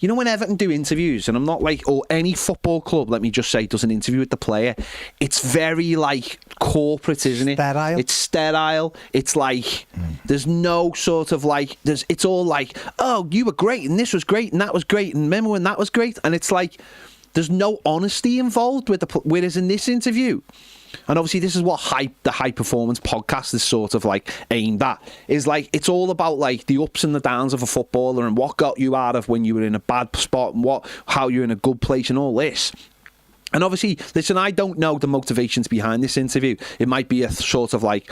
you know, when Everton do interviews, and I'm not like, or any football club, let me just say, does an interview with the player, it's very like corporate, isn't it? Sterile. It's sterile. It's like there's no sort of like it's all like, oh, you were great and this was great and that was great and remember when that was great, and it's like there's no honesty involved with whereas in this interview. And obviously this is what the high performance podcast is sort of like aimed at, is like it's all about like the ups and the downs of a footballer and what got you out of when you were in a bad spot and how you're in a good place and all this. And obviously, listen, I don't know the motivations behind this interview. It might be a sort of like,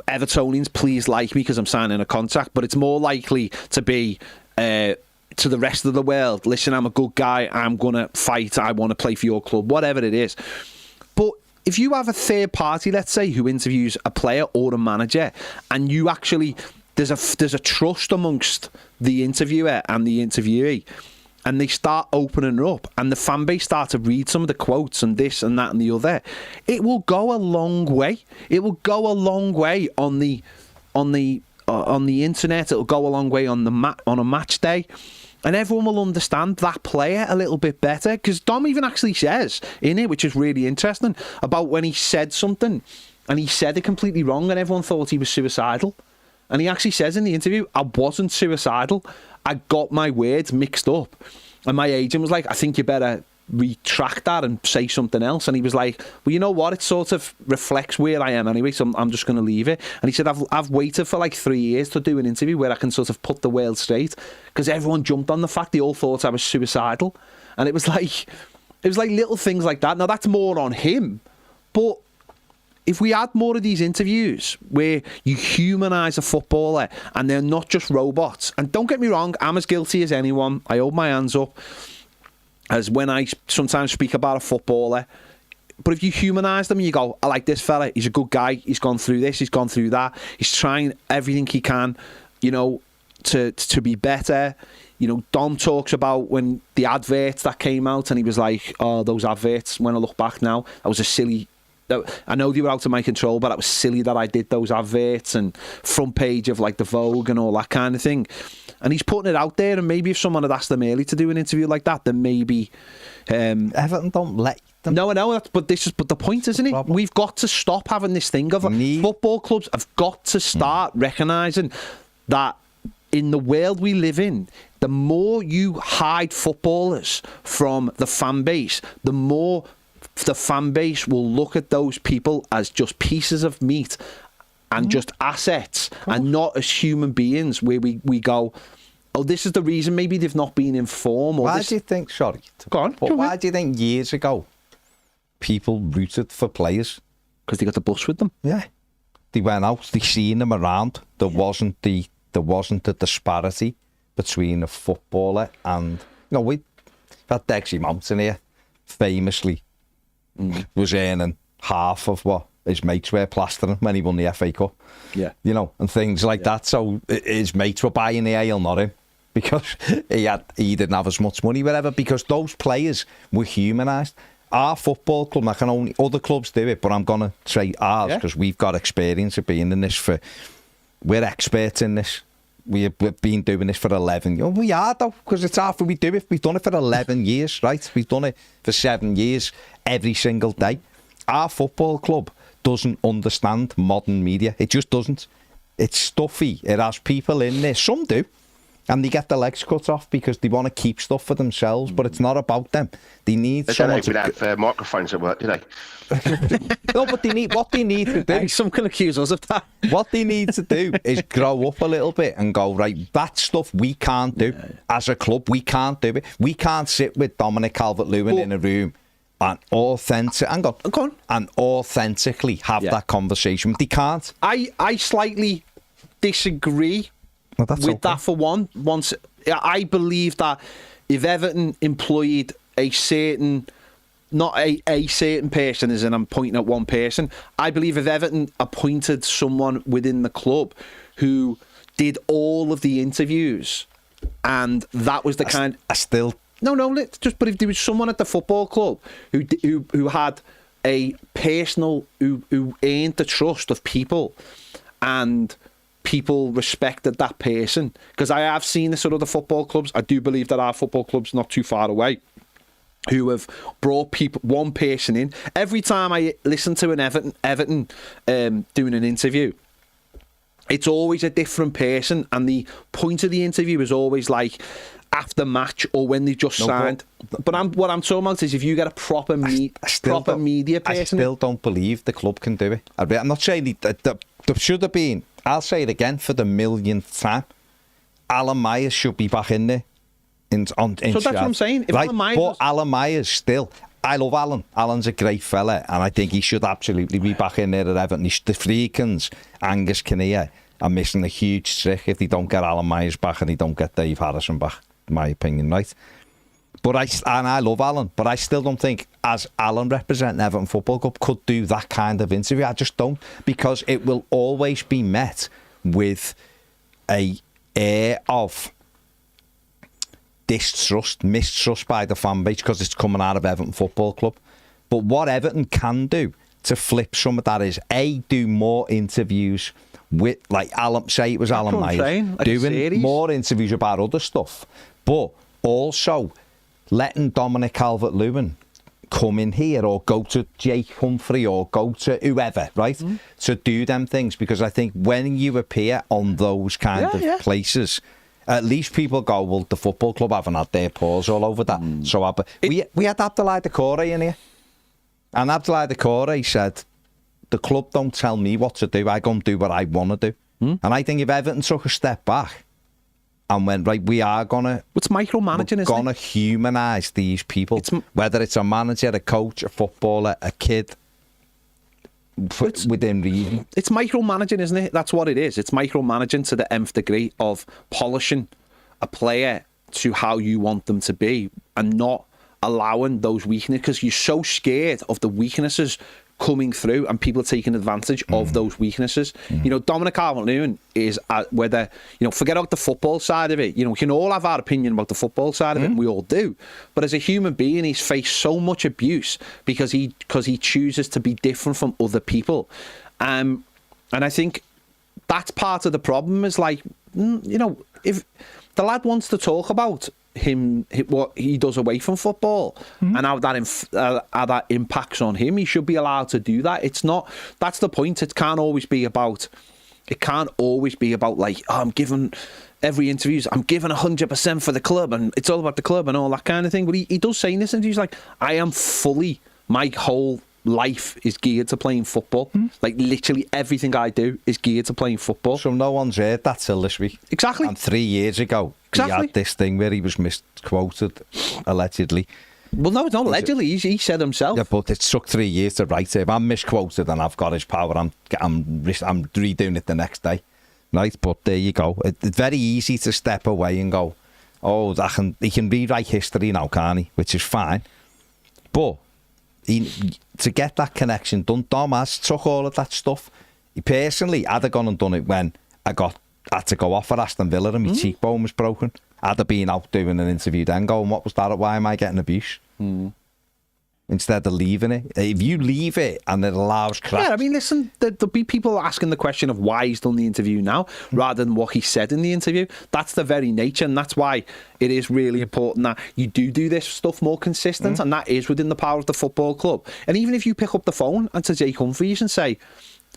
Evertonians, please like me because I'm signing a contract, but it's more likely to be to the rest of the world, listen, I'm a good guy, I'm going to fight, I want to play for your club, whatever it is. But if you have a third party, let's say, who interviews a player or a manager, and you actually, there's a trust amongst the interviewer and the interviewee, and they start opening up, and the fan base start to read some of the quotes and this and that and the other, it will go a long way. It will go a long way on the internet. It'll go a long way on a match day. And everyone will understand that player a little bit better. Because Dom even actually says in it, which is really interesting, about when he said something and he said it completely wrong and everyone thought he was suicidal. And he actually says in the interview, I wasn't suicidal. I got my words mixed up. And my agent was like, I think you better retract that and say something else. And he was like, well, you know what? It sort of reflects where I am anyway, so I'm just going to leave it. And he said, I've waited for like 3 years to do an interview where I can sort of put the world straight, because everyone jumped on the fact they all thought I was suicidal. And it was like little things like that. Now that's more on him, but if we had more of these interviews where you humanise a footballer and they're not just robots, and don't get me wrong, I'm as guilty as anyone, I hold my hands up, as when I sometimes speak about a footballer. But if you humanise them and you go, I like this fella, he's a good guy, he's gone through this, he's gone through that, he's trying everything he can, you know, to be better. You know, Dom talks about when the adverts that came out and he was like, oh, those adverts, when I look back now, that was a silly... I know they were out of my control, but it was silly that I did those adverts and front page of like the Vogue and all that kind of thing. And he's putting it out there, and maybe if someone had asked them early to do an interview like that, then maybe Everton don't let them. No, I know, but the point, isn't it? We've got to stop having this thing of football clubs have got to start recognising that in the world we live in, the more you hide footballers from the fan base, the more the fan base will look at those people as just pieces of meat and just assets and not as human beings, where we go, oh, this is the reason maybe they've not been informed. Or Why this... do you think, sorry, Go on. but why do you think years ago people rooted for players? Because they got the bus with them. Yeah. They went out, they seen them around. There wasn't the disparity between a footballer and, you know, we had Dexy Mountain here, famously was earning half of what his mates were plastering when he won the FA Cup. Yeah. You know, and things like that. So his mates were buying the ale, not him. Because he didn't have as much money, whatever, because those players were humanised. Our football club, I can only, other clubs do it, but I'm going to say ours, because we've got experience of being in this we're experts in this. We've been doing this for 11 years. We are, though, because it's after we do it. We've done it for 11 years, right? We've done it for 7 years, every single day. Our football club doesn't understand modern media. It just doesn't. It's stuffy. It has people in there. Some do. And they get their legs cut off because they want to keep stuff for themselves, but it's not about them. They need someone to... They don't even have microphones at work, do they? No, but what they need to do... Some can accuse us of that. What they need to do is grow up a little bit and go, right, that stuff we can't do. As a club, we can't do it. We can't sit with Dominic Calvert-Lewin in a room and authentically have that conversation. They can't. I slightly disagree with that for one. Once I believe that if Everton employed a certain, not a certain person, as in I'm pointing at one person, I believe if Everton appointed someone within the club who did all of the interviews, and that was the kind. I still. No, but if there was someone at the football club who had a personal, who earned the trust of people, and people respected that person, because I have seen this at other football clubs. I do believe that our football club's not too far away, who have brought one person in. Every time I listen to an Everton doing an interview, it's always a different person, and the point of the interview is always like after match or when they just signed. But what I'm talking about is if you get a proper media person. I still don't believe the club can do it. I'm not saying that there should have been. I'll say it again for the millionth time. Alan Myers should be back in there. So that's what I'm saying. If Alan Myers Alan Myers still. I love Alan. Alan's a great fella, and I think he should absolutely be back in there at Everton. The Freakins, Angus Kinnear, are missing a huge trick if they don't get Alan Myers back and they don't get Dave Harrison back, in my opinion, right? But I love Alan, but I still don't think, as Alan representing Everton Football Club, could do that kind of interview. I just don't, because it will always be met with a air of distrust, mistrust by the fan base, because it's coming out of Everton Football Club. But what Everton can do to flip some of that is do more interviews with, like Alan, say it was Alan Myers, doing more interviews about other stuff, but also letting Dominic Calvert-Lewin come in here, or go to Jake Humphrey, or go to whoever, right, to do them things. Because I think when you appear on those kind of places, at least people go, well, the football club haven't had their paws all over that. So we had Abdoulaye Doucouré in here, and Abdoulaye Doucouré said, the club don't tell me what to do, I go and do what I want to do. And I think if Everton took a step back and went, right, we are gonna, what's micromanaging, we're gonna humanise these people, whether it's a manager, a coach, a footballer, a kid, within reason. It's micromanaging, isn't it? That's what it is. It's micromanaging to the nth degree of polishing a player to how you want them to be, and not allowing those weaknesses, because you're so scared of the weaknesses coming through and people taking advantage of those weaknesses. You know, Dominic Calvert-Lewin is whether, you know, forget about the football side of it. You know, we can all have our opinion about the football side of it, and we all do. But as a human being, he's faced so much abuse because he chooses to be different from other people. And I think that's part of the problem, is like, you know, if the lad wants to talk about what he does away from football and how that impacts on him, he should be allowed to do that. It's not, that's the point. It can't always be about like, oh, I'm giving every interview, I'm giving 100% for the club, and it's all about the club and all that kind of thing. But he does say in this interview, he's like, I am fully, my whole life is geared to playing football. Like literally everything I do is geared to playing football. So no one's heard that till this week. Exactly. And 3 years ago, Exactly. he had this thing where he was misquoted, allegedly. Well, no, it's not allegedly. He said himself. Yeah, but it took 3 years to write it. If I'm misquoted and I've got his power, I'm redoing it the next day. Right, but there you go. It's very easy to step away and go, oh, he can rewrite history now, can't he? Which is fine. But to get that connection done, Dom has took all of that stuff. He personally, I'd have gone and done it when I had to go off for Aston Villa and my cheekbone was broken. I'd have been out doing an interview then going, what was that? Why am I getting abuse? Instead of leaving it. If you leave it and it allows cracks. Yeah, I mean, listen, there'll be people asking the question of why he's done the interview now rather than what he said in the interview. That's the very nature, and that's why it is really important that you do this stuff more consistent, and that is within the power of the football club. And even if you pick up the phone and to Jake Humphries and say,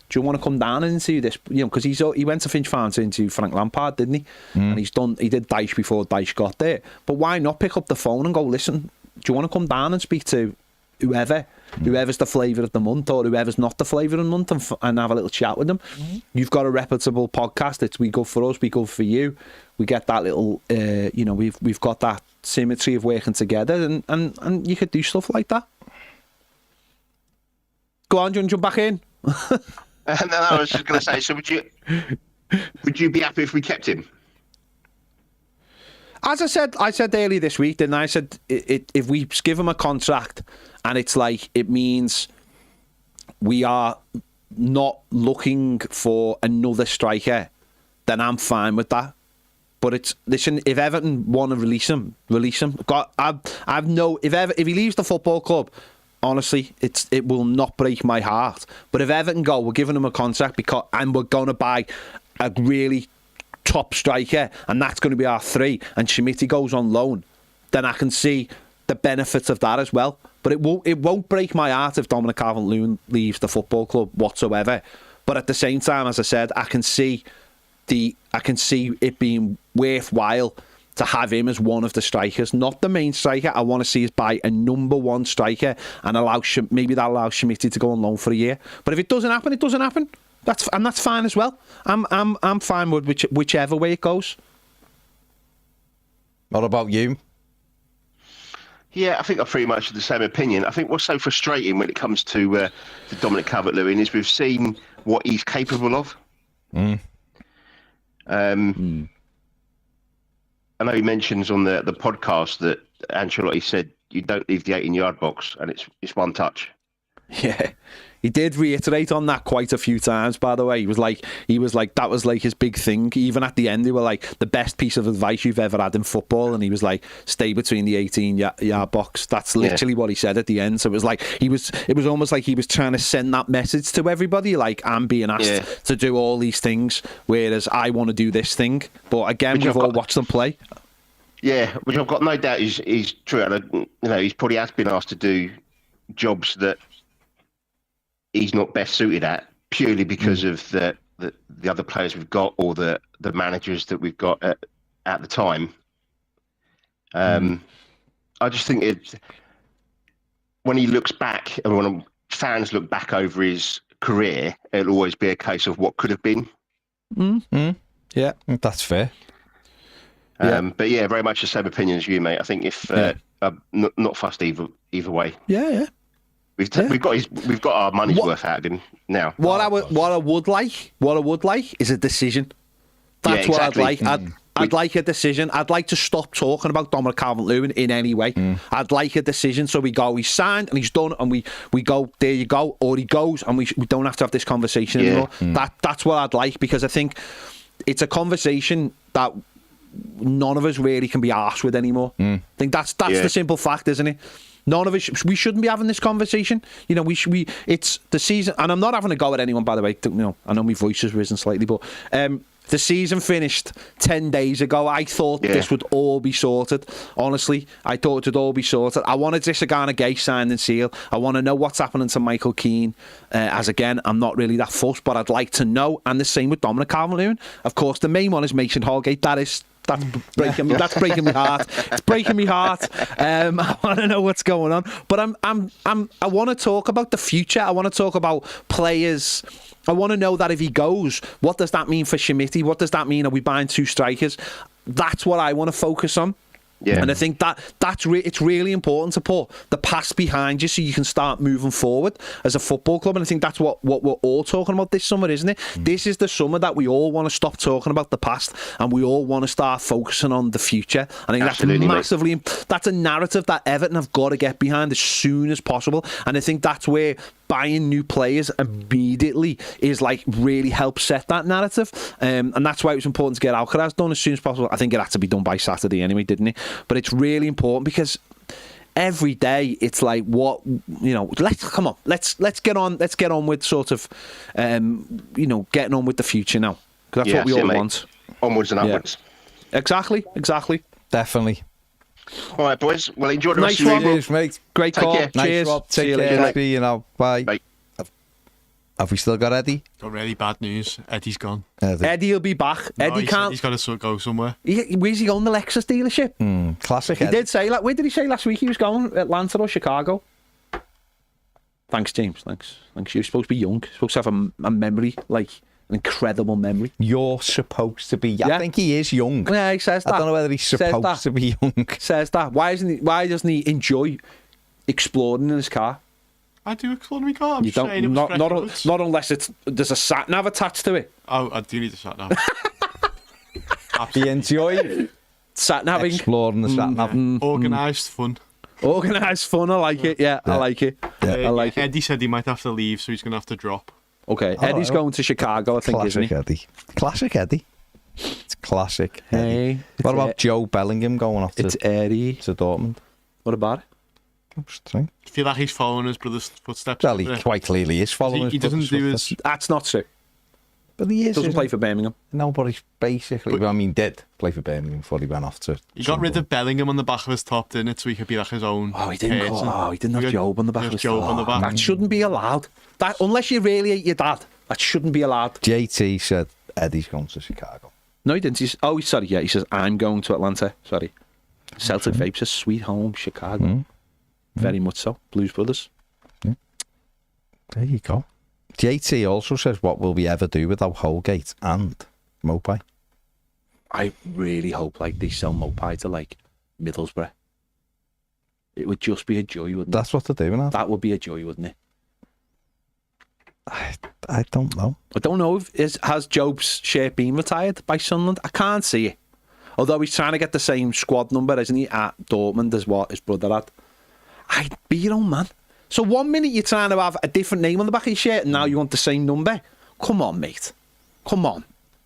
do you want to come down and interview this? You know, because he went to Finch Farm to interview Frank Lampard, didn't he? And he did Dyche before Dyche got there. But why not pick up the phone and go, listen, do you want to come down and speak to whoever's the flavour of the month or whoever's not the flavour of the month and have a little chat with them? You've got a reputable podcast. It's we go for us, we go for you. We get that little, we've got that symmetry of working together, and you could do stuff like that. Go on, do you want to jump back in? And then I was just going to say, so would you be happy if we kept him? As I said earlier this week, didn't I? I said if we give him a contract and it's like it means we are not looking for another striker, then I'm fine with that. But listen, if Everton want to release him. If he leaves the football club, honestly, it will not break my heart. But if Everton go, we're giving him a contract and we're going to buy a really top striker, and that's going to be our 3, and Schmidt goes on loan, then I can see the benefits of that as well. But it won't break my heart if Dominic Calvert-Lewin leaves the football club whatsoever. But at the same time, as I said, I can see it being worthwhile to have him as one of the strikers, not the main striker. I want to see us buy a number 1 striker and maybe that allows Schmidt to go on loan for a year. But if it doesn't happen, it doesn't happen. That's fine as well. I'm fine with whichever way it goes. What about you? Yeah, I think I'm pretty much of the same opinion. I think what's so frustrating when it comes to Dominic Calvert-Lewin is we've seen what he's capable of. I know he mentions on the podcast that Ancelotti said you don't leave the 18-yard box and it's one touch. Yeah, he did reiterate on that quite a few times, by the way. He was like that was like his big thing. Even at the end, they were like, the best piece of advice you've ever had in football, and he was like, stay between the 18-yard box. That's literally what he said at the end. So it was like it was almost like he was trying to send that message to everybody, like, I'm being asked to do all these things, whereas I want to do this thing. But again, we've all watched them play. Yeah, which I've got no doubt is true. And he's probably has been asked to do jobs that he's not best suited at, purely because of the other players we've got or the managers that we've got at the time. I just think when he looks back and when fans look back over his career, it'll always be a case of what could have been. Yeah, that's fair. But yeah, very much the same opinion as you, mate. I think if I'm not fussed either way. Yeah. We've got our money's worth out of him now. What I would like is a decision. That's what I'd like. I'd like a decision. I'd like to stop talking about Dominic Calvert-Lewin in any way. I'd like a decision. So we go, he's signed and he's done, and we go, there you go, or he goes, and we don't have to have this conversation anymore. That's what I'd like, because I think it's a conversation that none of us really can be arsed with anymore. I think that's the simple fact, isn't it? None of us, we shouldn't be having this conversation. It's the season, and I'm not having a go at anyone, by the way. I know my voice has risen slightly, but the season finished 10 days ago. I thought this would all be sorted. Honestly, I thought it would all be sorted. I wanted Issagana Gay signed and sealed. I want to know what's happening to Michael Keane. As again, I'm not really that fussed, but I'd like to know. And the same with Dominic Calvert-Lewin. Of course, the main one is Mason Holgate. That is That's breaking me. That's breaking my heart. It's breaking my heart. I want to know what's going on. But I want to talk about the future. I want to talk about players. I want to know that if he goes, what does that mean for Schmidt? What does that mean? Are we buying 2 strikers? That's what I want to focus on. Yeah. And I think it's really important to put the past behind you so you can start moving forward as a football club. And I think that's what we're all talking about this summer, isn't it? This is the summer that we all want to stop talking about the past and we all want to start focusing on the future. I think Absolutely, that's massively, that's a narrative that Everton have got to get behind as soon as possible. And I think that's where buying new players immediately is like really helps set that narrative, and that's why it was important to get Alcaraz done as soon as possible. I think it had to be done by Saturday anyway, didn't it? But it's really important because every day it's like, what, you know, let's get on with sort of getting on with the future now, because that's what we all want. Onwards and upwards. Exactly Definitely. All right, boys. Well, enjoy the Nice rest of one. your Cheers, mate. Great Take call. care. Nice, Cheers. Rob. See Take you care. later. You know, bye. Bye. Have we still got Eddie? Got really bad news. Eddie's gone. Eddie will be back. No, Eddie he said can't. he's got to go somewhere. Where's he going? The Lexus dealership. Classic He Eddie. did say, like, where did he say last week he was going? Atlanta or Chicago? Thanks, James. Thanks. You're supposed to be young. You're supposed to have a memory, like an incredible memory. You're supposed to be. I think he is young. Yeah, he says that. I don't know whether he's supposed to be young. Says that. Why doesn't he enjoy exploring in his car? I do explore my car. I'm You just saying it don't. was Not unless there's a sat nav attached to it. Oh, I do need to shut now. He enjoyed Sat naving. exploring the sat nav. Organised fun. Organised fun. I like it. Yeah, I like it. I like it. Eddie said he might have to leave, so he's going to have to drop. Okay, Eddie's going to Chicago, I think, isn't he? Classic Eddie. It's classic Eddie. Hey, What about Joe Bellingham going off It's Eddie. to Dortmund? What about it? Interesting. I feel like he's following his brother's footsteps. Well, he quite clearly is following He his doesn't brother's do his... footsteps. That's not true. But he is. Doesn't isn't play he? for Birmingham. No, but he's basically... Well, I mean, did play for Birmingham before he went off to... He got rid of Bellingham on the back of his top, didn't it? So he could be like his own He didn't person. have Job on the back of his Job on the back. That shouldn't be allowed. That unless you really hate your dad, that shouldn't be allowed. JT said Eddie's going to Chicago. No, he didn't. Sorry. Yeah, he says I'm going to Atlanta. Sorry. Celtic Vape says sweet home Chicago. Very much so. Blues Brothers. There you go. JT also says, what will we ever do without Holgate and Mopai? I really hope like they sell Mopai to like Middlesbrough. It would just be a joy, wouldn't it? That's what they're doing now. That would be a joy, wouldn't it? I don't know. I don't know if has Job's shirt been retired by Sunderland. I can't see it. Although he's trying to get the same squad number, isn't he, at Dortmund as what his brother had. I'd be your own man. So 1 minute you're trying to have a different name on the back of your shirt, and now you want the same number. Come on, mate. Come on.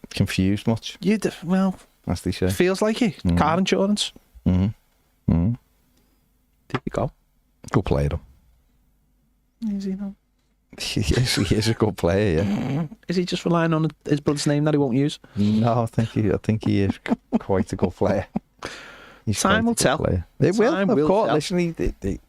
Confused much, Well, as they say. feels like it. Car insurance. There you go. Good player, though. Is he not? He is a good player, yeah. Is he just relying on his brother's name that he won't use? No, I think he is quite a good player. Time will tell. It will, Time of will course. tell. Listen,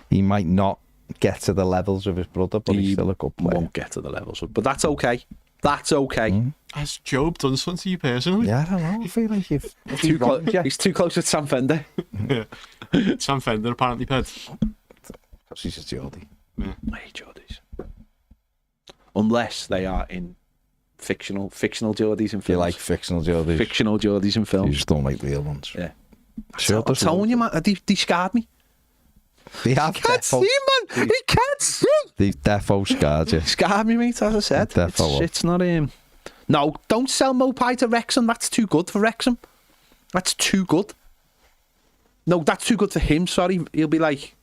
he might not get to the levels of his brother, but he's still a good player. Won't get to the levels, but that's okay. That's okay. Has Job done something to you personally? Yeah, I don't know. I feel like you've Too close. He's too close with Sam Fender. Sam Fender apparently paid. He's a Geordie. I hate Geordies. Unless they are in fictional Geordies in films. You like fictional Geordies? Fictional Geordies in You films. just don't like real ones. Yeah. Sure, I'm telling you, man, they scarred me. They have Can't see, man. He can't see. They've defo scarred you. Scarred me, mate. As I said, it's not No, don't sell Mopai to Wrexham. That's too good for Wrexham. That's too good. No, that's too good for him. Sorry, he'll be like,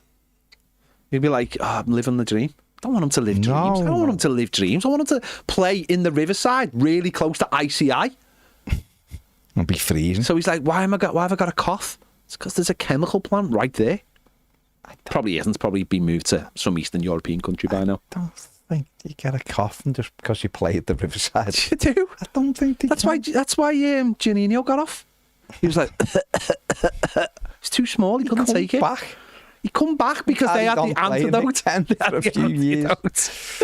I'm living the dream. I don't want him to live dreams. I don't want him to live dreams. I want him to play in the Riverside, really close to ICI. I'll be freezing. So he's like, why have I got a cough? It's because there's a chemical plant right there. Probably isn't. Probably been moved to some Eastern European country by now. I don't think you get a coffin just because you play at the Riverside. You do. I don't think That's why Janino got off. He was like, it's too small. He couldn't take it. Back. He come back because they had the antidote. For a few years.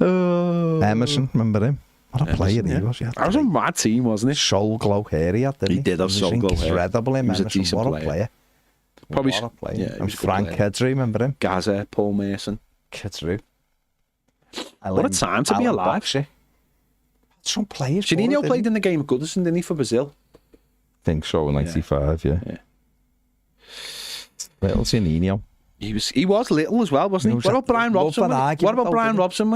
Emerson, remember him? What a player he was, yeah. That was a mad team, wasn't it? Soul glow hair he had, didn't he? He did have soul glow hair. Incredible in He was a Emerson. decent What a player. player. Probably, What a player. yeah, he And was a good Frank player. Kedry, remember him? Gaza, Paul Mason. Kedry. What a time to be alive. Some players. Juninho played in the game of Goodison, didn't he, for Brazil? I think so, in 95, yeah. Little Juninho. He was little as well, wasn't he? was What about Brian love Robson? an What argument, about though, Brian didn't Robson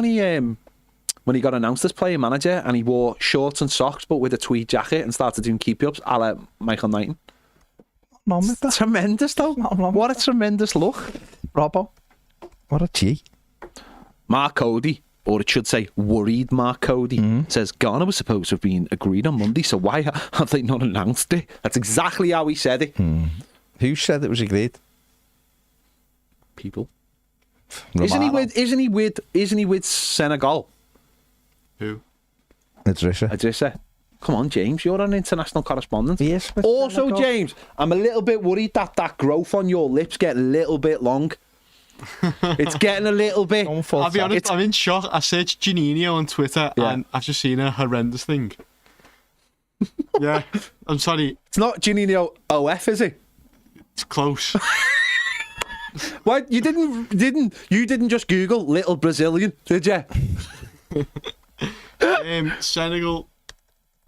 when he got announced as player manager and he wore shorts and socks but with a tweed jacket and started doing keep-ups a la Michael Knighton? No, with that. Tremendous, though. What a tremendous look. Robbo. What a G. Mark Cody, or it should say worried Mark Cody, says Ghana was supposed to have been agreed on Monday, so why have they not announced it? That's exactly how he said it. Who said it was agreed? People. Romano. Isn't he with Senegal? Who? Idrissa. Come on, James, you're an international correspondent. He is with Also, Senegal. James, I'm a little bit worried that growth on your lips getting a little bit long. It's getting a little bit. I'll be honest, I'm in shock. I searched Juninho on Twitter and I've just seen a horrendous thing. Yeah, I'm sorry. It's not Juninho OF, is it? It's close. What? You didn't just Google little Brazilian, did you? Senegal.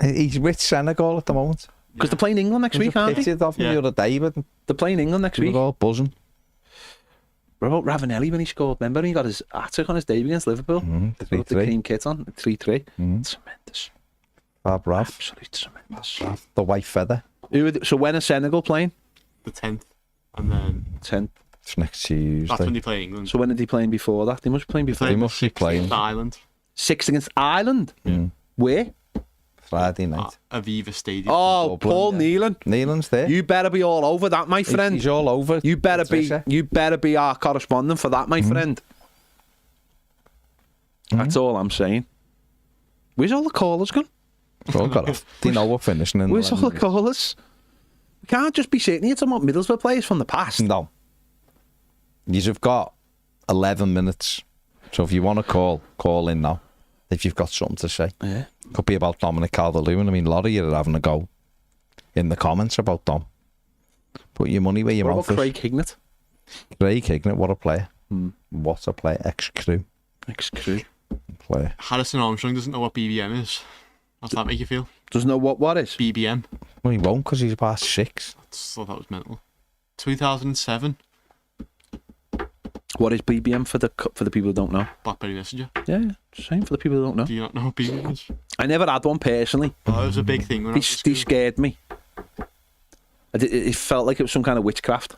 He's with Senegal at the moment. Because they're playing England next week, aren't they? Pictured of him the other day, but They're playing England next we week. were all buzzing. What about Ravanelli when he scored? Remember when he got his hat-trick on his debut against Liverpool? They put the 3-3. cream kit on, 3-3. Tremendous. Fab Rav. Absolutely tremendous. The white feather. So when are Senegal playing? The 10th. And then 10th. It's next that's when Tuesday. they play England. So when are they playing before that? They must be playing before. They must be playing Ireland. 6 against Ireland. Where? Friday night. Aviva Stadium. Oh, Dublin, Paul Nealon. Nealon's there. You better be all over that, my friend. He's all over. You better Patricia. be our correspondent for that, my friend. That's all I'm saying. Where's all the callers gone? It's all got off. Do you know we're finishing in Where's all 11 the minutes? callers? We can't just be sitting here talking about Middlesbrough players from the past. No. You've got 11 minutes. So if you want to call in now. If you've got something to say. Yeah. Could be about Dominic Calvert-Lewin. I mean, a lot of you are having a go in the comments about Dom. Put your money where your What mouth about is. Craig Hignett? Craig Hignett, what a player. What a player. Ex-crew Ex-crew. player. Harrison Armstrong doesn't know what BBM is. How's that make you feel? Doesn't know what is. BBM. Well, he won't because he's past 6. I thought that was mental. 2007. What is BBM for the people who don't know? Blackberry Messenger. Yeah, same for the people who don't know. Do you not know what BBM is? I never had one personally. Oh, it was a big thing when I was at They school. scared me. It felt like it was some kind of witchcraft.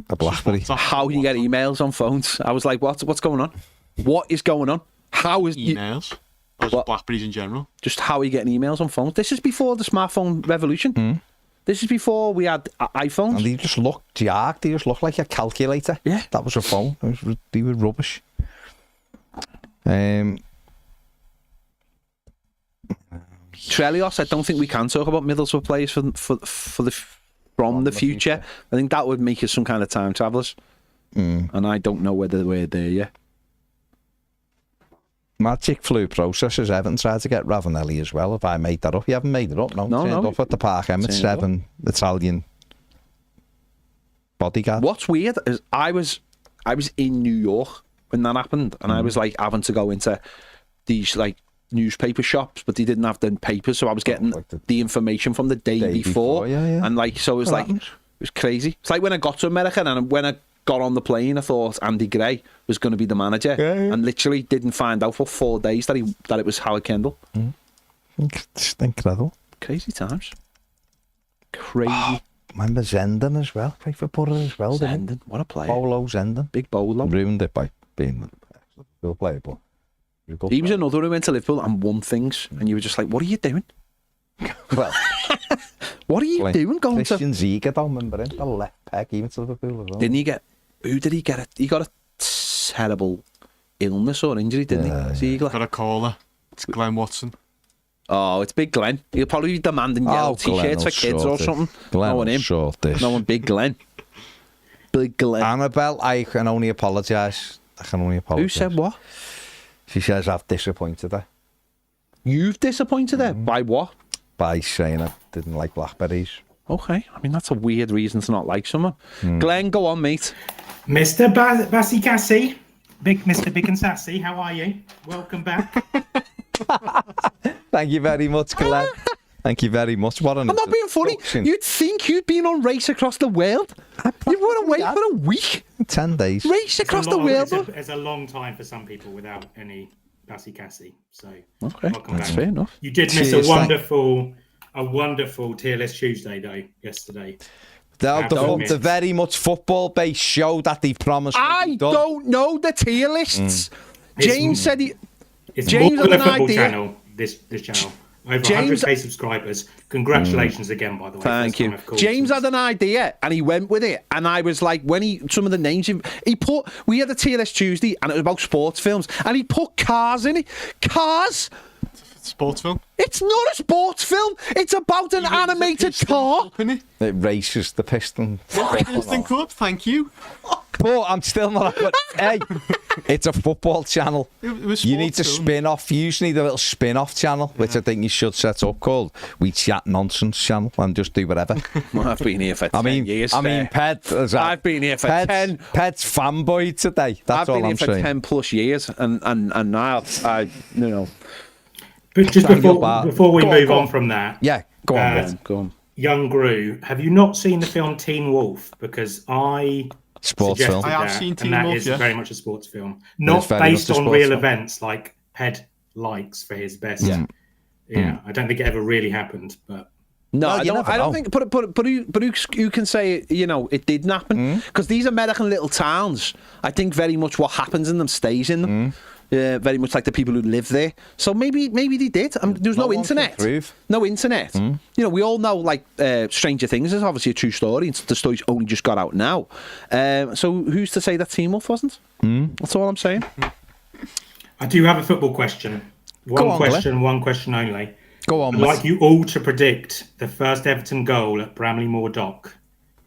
A Blackberry. It's a How you get emails on phones? I was like, what's going on? What is going on? How is emails. Or just What? Blackberries in general. just how are you getting emails on phones? This is before the smartphone revolution. This is before we had iPhones. And he just looked jagged. He just looked like a calculator. Yeah. That was a phone. They were rubbish. Trellios, I don't think we can talk about Middlesbrough players from the future. I think that would make us some kind of time travellers. And I don't know whether we're there yet. Magic flu processes. Everton tried to get Ravanelli as well. If I made that up, you haven't made it up. No, No, turned no. up at the Park Emmett. Turned 7 Italian bodyguard. What's weird is I was in New York when that happened, and I was like having to go into these like newspaper shops, but they didn't have the papers, so I was getting like the information from the day before. yeah. And like, so it was What like happens? it was crazy. It's like when I got to America and when I got on the plane, I thought Andy Gray was going to be the manager, and literally didn't find out for 4 days that it was Howard Kendall. It's incredible. Crazy times. Crazy. Remember Zenden as well? Played for Borough as well, didn't Zenden, what a player. Polo Zenden. Big bowler. Ruined it by being a good player, but he was a good He was player. another who went to Liverpool and won things, and you were just like, what are you doing? Well, What are you like doing going to... Christian Ziege, don't remember him? The left peg, even to Liverpool as well. Didn't he get... Who did he get? He got a terrible illness or injury, didn't he? Ziegler? Got a caller. It's Glenn Watson. Oh, it's Big Glenn. He'll probably be demanding yellow T-shirts for kids or something. Glenn him. short this. No one, Big Glenn. Big Glenn. Annabelle, I can only apologise. I can only apologise. Who said what? She says I've disappointed her. You've disappointed her? By what? By saying I didn't like blackberries. Okay, I mean, that's a weird reason to not like someone. Glenn, go on, mate. Mr. Bassy Cassie, Mr. Big and Sassy, how are you? Welcome back. Thank you very much, Glenn. Thank you very much. What an I'm not being funny. introduction. You'd think you'd been on Race Across the World. You were away for a week. 10 days. Race Across the World. It's a long time for some people without any Bassy Cassie. So, Okay, welcome that's back. fair enough. You did miss Cheers, a wonderful tier list Tuesday, though, yesterday. The very much football-based show that they promised. I don't know the tier lists. James said he... It's James more than had a an football idea. channel, this channel. Over James- 100k subscribers. Congratulations again, by the way. Thank First time you. I've called James since- had an idea and he went with it. And I was like, some of the names he put, we had a tier list Tuesday and it was about sports films. And he put Cars in it. Cars? Sports film. It's not a sports film. It's about an animated car. Isn't it? It races the piston. Piston Club, thank you. But I'm still not. But hey, it's a football channel. It was You need to sports film. spin off. You usually need a little spin off channel, which I think you should set up called We Chat Nonsense channel and just do whatever. Well, I've been here for 10 years. Ped. I've been here for 10. Ped's fanboy today. That's I've all been I'm here for saying. 10 plus years. And now, you know. But just Thank you, before we Go on, move go on on. from that, Yeah, go on. Uh, Ben. Go on. Young Gru, have you not seen the film Teen Wolf? Because I Sports suggested film. I have that, seen Teen and that Wolf, is yeah. very much a sports film, It's not very based much a on sports real film. events like Ped likes for his best. Yeah. Yeah, I don't think it ever really happened, but No, Well, I you don't. never I don't know. think. But you can say, you know, it didn't happen because these American little towns. I think very much what happens in them stays in them. Very much like the people who live there. So maybe they did. There's no one can internet. prove. No internet. You know, we all know like Stranger Things is obviously a true story. The story's only just got out now. So who's to say that Teen Wolf wasn't? That's all I'm saying. I do have a football question. Go on, One question only. Go on. I'd like you all to predict the first Everton goal at Bramley Moor Dock,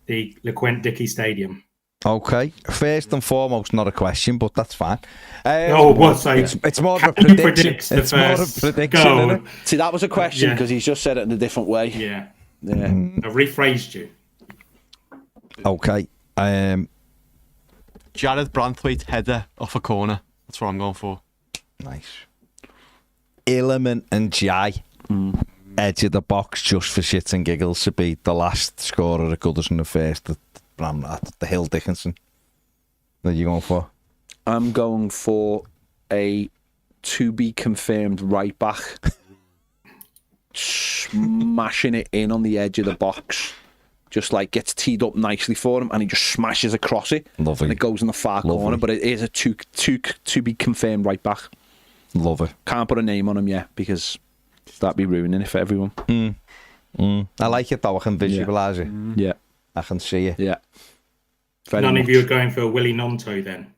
the LeQuent Dickey Stadium. Okay. First and foremost, not a question, but that's fine. It's more of a Can you prediction. predict the It's more of a first prediction, goal? isn't it? See, that was a question Yeah. because he's just said it in a different way. Yeah, Yeah. I've rephrased you. Okay. Jared Branthwaite header off a corner. That's what I'm going for. Nice. Illiman and Jai. Edge of the box just for shits and giggles to be the last scorer at Goodison the first at the Hill Dickinson. What are you going for? I'm going for a to be confirmed right back, smashing it in on the edge of the box, just like gets teed up nicely for him, and he just smashes across it, Lovely. and it goes in the far corner. But it is a to be confirmed right back. Love it. Can't put a name on him yet because that'd be ruining it for everyone. I like it though. I can visualise it. Yeah, I can see it. yeah. Very None much. of you are going for Willie Nonto then.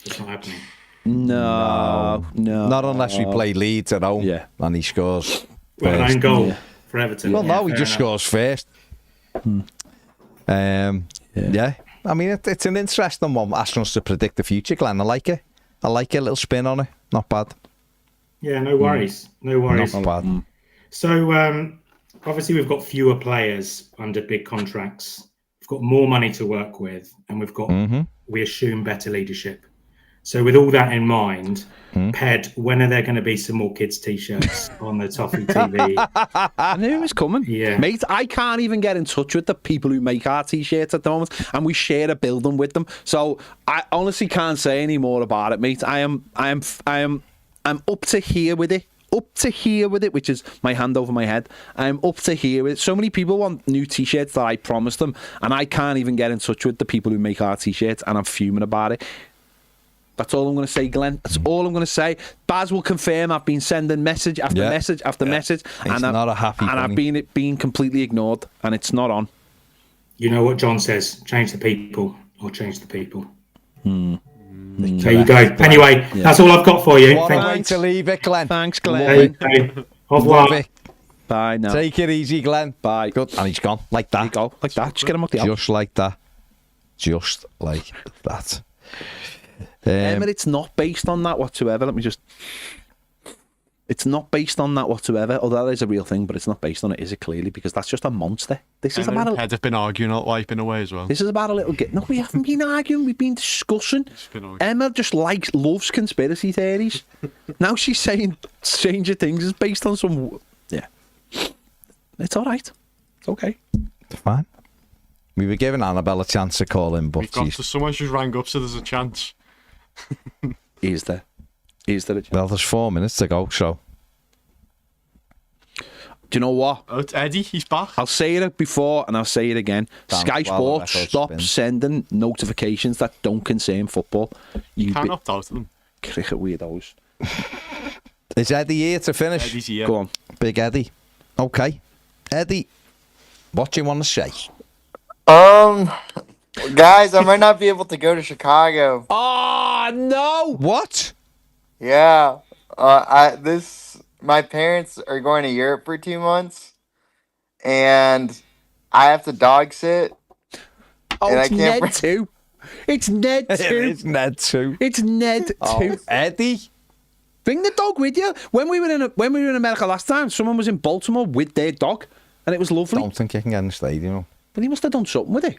It's not happening. No. Not unless we play Leeds at home Yeah. and he scores. Well, an first. own goal for Everton. Well, no, he fair just enough. scores first. Yeah. I mean, it's an interesting one asking us to predict the future, Glenn. I like it. A little spin on it. Not bad. Yeah, no worries. No worries. Not bad. So, obviously, we've got fewer players under big contracts. We've got more money to work with, and we've got, we assume, better leadership. So, with all that in mind, Ped, when are there going to be some more kids' T-shirts on the Toffee TV? I knew it was coming. Yeah. Mate, I can't even get in touch with the people who make our T-shirts at the moment, and we share a building with them. So I honestly can't say any more about it, mate. I'm up to here with it. Up to here with it, which is my hand over my head. I'm up to here with it. So many people want new T-shirts that I promised them, and I can't even get in touch with the people who make our T-shirts, and I'm fuming about it. That's all I'm going to say, Glenn. That's all I'm going to say. Baz will confirm I've been sending message after message after message. It's not a happy And I've bunny. been completely ignored, and it's not on. You know what John says: change the people or change the people. There you go. Anyway, that's all I've got for you. What a way Thank to leave it, Glenn. Thanks, you. Glenn. There you go. Au Love revoir. it. Bye now. Take it easy, Glenn. Bye. Good. And he's gone. Like There you that. go. Like that. Just get him off the app. Just like that. Just like that. It's not based on that whatsoever. Let me just... It's not based on that whatsoever. Although that is a real thing, but it's not based on it, is it? Clearly, because that's just a monster. This is about Head have been arguing all while I've been away as well. This is about a little. No, we haven't been arguing. We've been discussing. Emma just loves conspiracy theories. Now she's saying Stranger Things is based on some. Yeah, it's all right. It's okay. It's fine. We were giving Annabelle a chance to call in, but someone just rang up, so there's a chance. Is there a chance? Well, there's 4 minutes to go, so. Do you know what? Oh, it's Eddie. He's back. I'll say it before and I'll say it again. Damn, Sky while the Sports, record stop spins. sending notifications that don't concern football. You Can't opt out of them. cricket weirdos. Is Eddie here to finish? Eddie's here. Go on. Big Eddie. Okay. Eddie, what do you want to say? Guys, I might not be able to go to Chicago. Oh, no! What? Yeah. My parents are going to Europe for 2 months, and I have to dog sit. Oh, And I it's can't Ned too. It's Ned It too. is Ned too. It's Ned too. Eddie? Bring the dog with you. When we were in America last time, someone was in Baltimore with their dog, and it was lovely. Don't think you can get in the stadium. But he must have done something with it.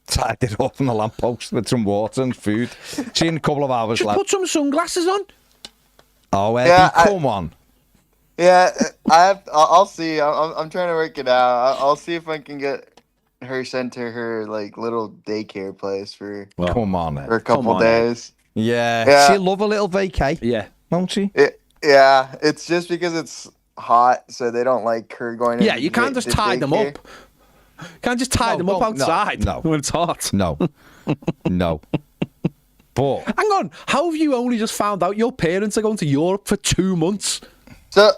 Tied it up on the lamppost with some water and food. See you in a couple of hours Just left. put some sunglasses on. Oh, Eddie, Yeah, come on. Yeah, I'll see. I'm trying to work it out. I'll see if I can get her sent to her little daycare place for Come on, Ed. a couple days. Yeah. Yeah. She'll love a little vacay, Yeah. won't she? Yeah, it's just because it's hot, so they don't like her going. Yeah, you can't just tie them up. You can't just tie them up outside no. when it's hot. No. No. But Hang on, how have you only just found out your parents are going to Europe for 2 months? So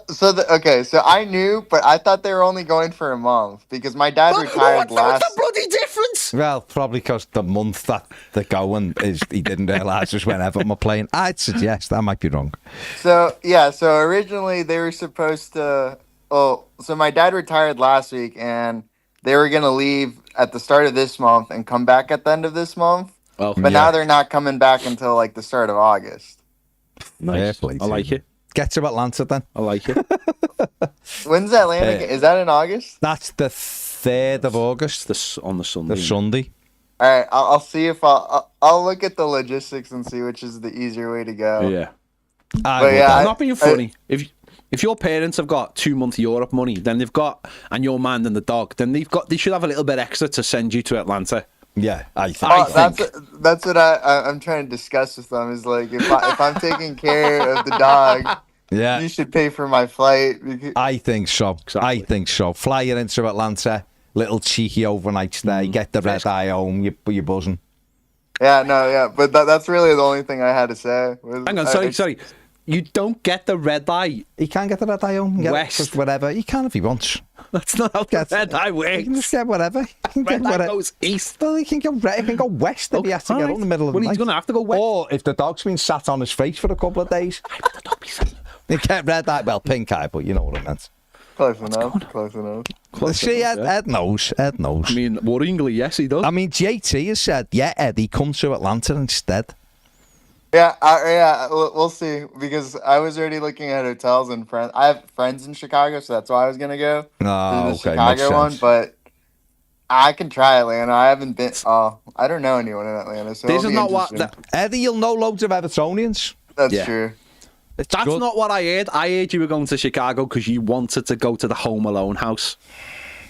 I knew, but I thought they were only going for a month because my dad retired What's the bloody difference? well, probably because the month that they're going is he didn't realise was when Everton were playing. I'd suggest I might be wrong. So originally they were supposed to. So my dad retired last week, and they were gonna leave at the start of this month and come back at the end of this month. Well, But now they're not coming back until the start of August. Fair play I to like you. it. Get to Atlanta then. I like it. When's Atlanta? Is that in August? That's the 3rd of August, On the Sunday. the Sunday. All right, I'll see if I'll look at the logistics and see which is the easier way to go. Yeah. But yeah, I'm not being funny. If your parents have got 2 month Europe money, then they've got, and your man and the dog, then they should have a little bit extra to send you to Atlanta. Yeah, I think. That's what I'm trying to discuss with them. Is if I'm taking care of the dog, Yeah, you should pay for my flight. Because... I think so. Exactly. I think so. Fly you into Atlanta, little cheeky overnight stay, get the red eye home, you're buzzing. Yeah, but that's really the only thing I had to say. Hang on, sorry. You don't get the red eye. He can get the red eye home. Get West. just whatever. He can if he wants. That's not how the red eye He can just works. get whatever. He can get Red eye whatever. goes east. Well, he can go west if he has to get out in the middle of the Well, night. he's going to have to go west. Or if the dog's been sat on his face for a couple of days. They get red eye, well, pink eye, but you know what I meant. Close enough. See, Ed knows. Ed knows. I mean, worryingly, yes, he does. I mean, JT has said, yeah, Eddie, come to Atlanta instead. Yeah, we'll see. Because I was already looking at hotels and friends. I have friends in Chicago, so that's why I was gonna go to the Chicago one. But I can try Atlanta. I haven't been. I don't know anyone in Atlanta, so This it'll is be not what. interesting. Eddie, you'll know loads of Evertonians. That's Yeah. true. That's good. not what I heard. I heard you were going to Chicago because you wanted to go to the Home Alone house.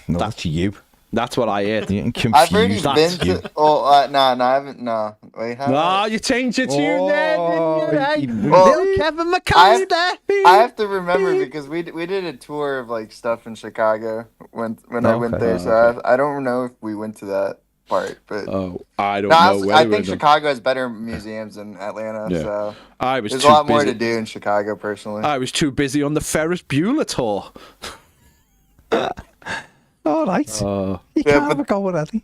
No, that's you. That's what I heard. You're getting I've already confused. been You. to. I haven't. No, wait. No, you changed your tune there, didn't you? Hey? Well, Little Kevin McCarthy there. I have to remember because we did a tour of stuff in Chicago when I went Okay. there, so I don't know if we went to that part, but Oh, I don't no, know. I think Chicago has better museums than Atlanta, Yeah. so I was there's too a lot more busy. to do in Chicago personally. I was too busy on the Ferris Bueller tour. All right. You Yeah, can't have but- a go with Eddie.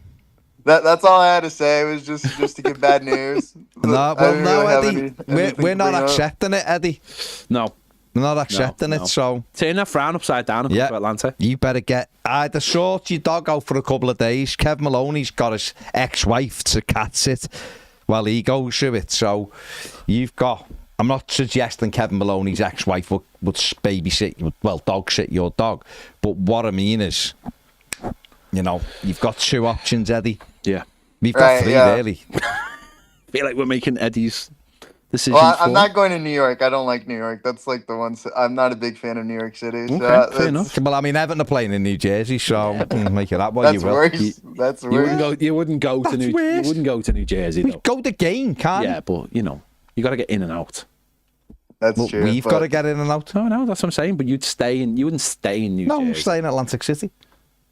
That's all I had to say. It was just to give bad news. No, I well, didn't no, really have Eddie. anything We're to not bring up. accepting it, Eddie. No. We're not accepting No. it, so Turn that frown upside down and Yeah. come to Atlanta. you better get either sort your dog out for a couple of days. Kev Maloney's got his ex-wife to cat sit while he goes through it, so you've got I'm not suggesting Kevin Maloney's ex-wife would babysit, dog sit your dog. But what I mean is, you know, you've got 2 options, Eddie. Yeah. We've got 3, really. I feel like we're making Eddie's decisions. Well, I'm not going to New York. I don't like New York. That's like the one. I'm not a big fan of New York City. So Okay, fair enough. Well, I mean, Everton are playing in New Jersey, so make it that way. That's worse. That's worse. You wouldn't go to New Jersey, We though. go the game, can't Yeah, but you know, you got to get in and out. That's true. We've got to get in and out. No, that's what I'm saying. But you wouldn't stay in New Jersey. No, stay in Atlantic City.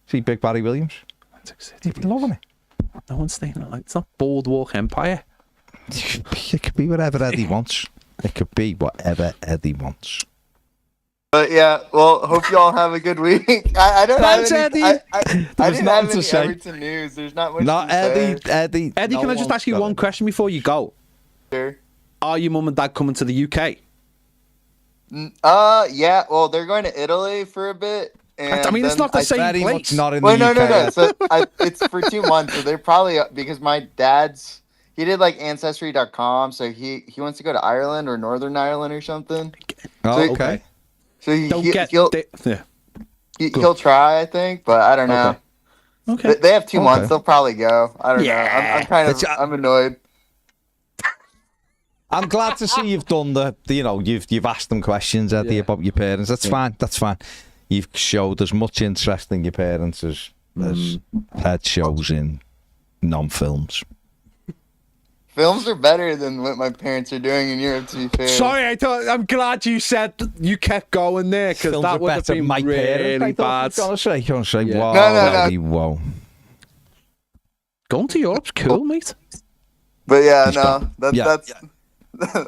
See Big Barry Williams. Atlantic City. You'd be loving it. No one's staying in It's not Boardwalk Empire. It could be whatever Eddie wants. It could be whatever Eddie wants. But yeah, well, hope y'all have a good week. I don't Thanks, have any. Eddie. I didn't have any say. Everton news. There's not much. Not to Eddie. say. Eddie. Eddie, can I just ask you one question before you go? Sure. Are your mum and dad coming to the UK? Yeah. Well, they're going to Italy for a bit. And I mean, it's not the same Very place. much not in Well, the UK. no. So it's for 2 months. So they're probably because my dad's he did like Ancestry.com. So he wants to go to Ireland or Northern Ireland or something. Oh, So- okay. So Yeah. he'll try, I think, but I don't know. Okay. They have 2 Okay. months. They'll probably go. I don't know. I'm kind of I'm annoyed. I'm glad to see you've done you've asked them questions, Eddie, about your parents. That's fine. That's fine. You've showed as much interest in your parents as head shows in non-films. Films are better than what my parents are doing in Europe, to be fair. Sorry, I'm glad you said you kept going there because Films that are would have better been my really parents. bad. You're gonna say, Yeah. whoa, No. Eddie, whoa. Going to Europe's cool, mate. But yeah, He's gone. that's. Yeah.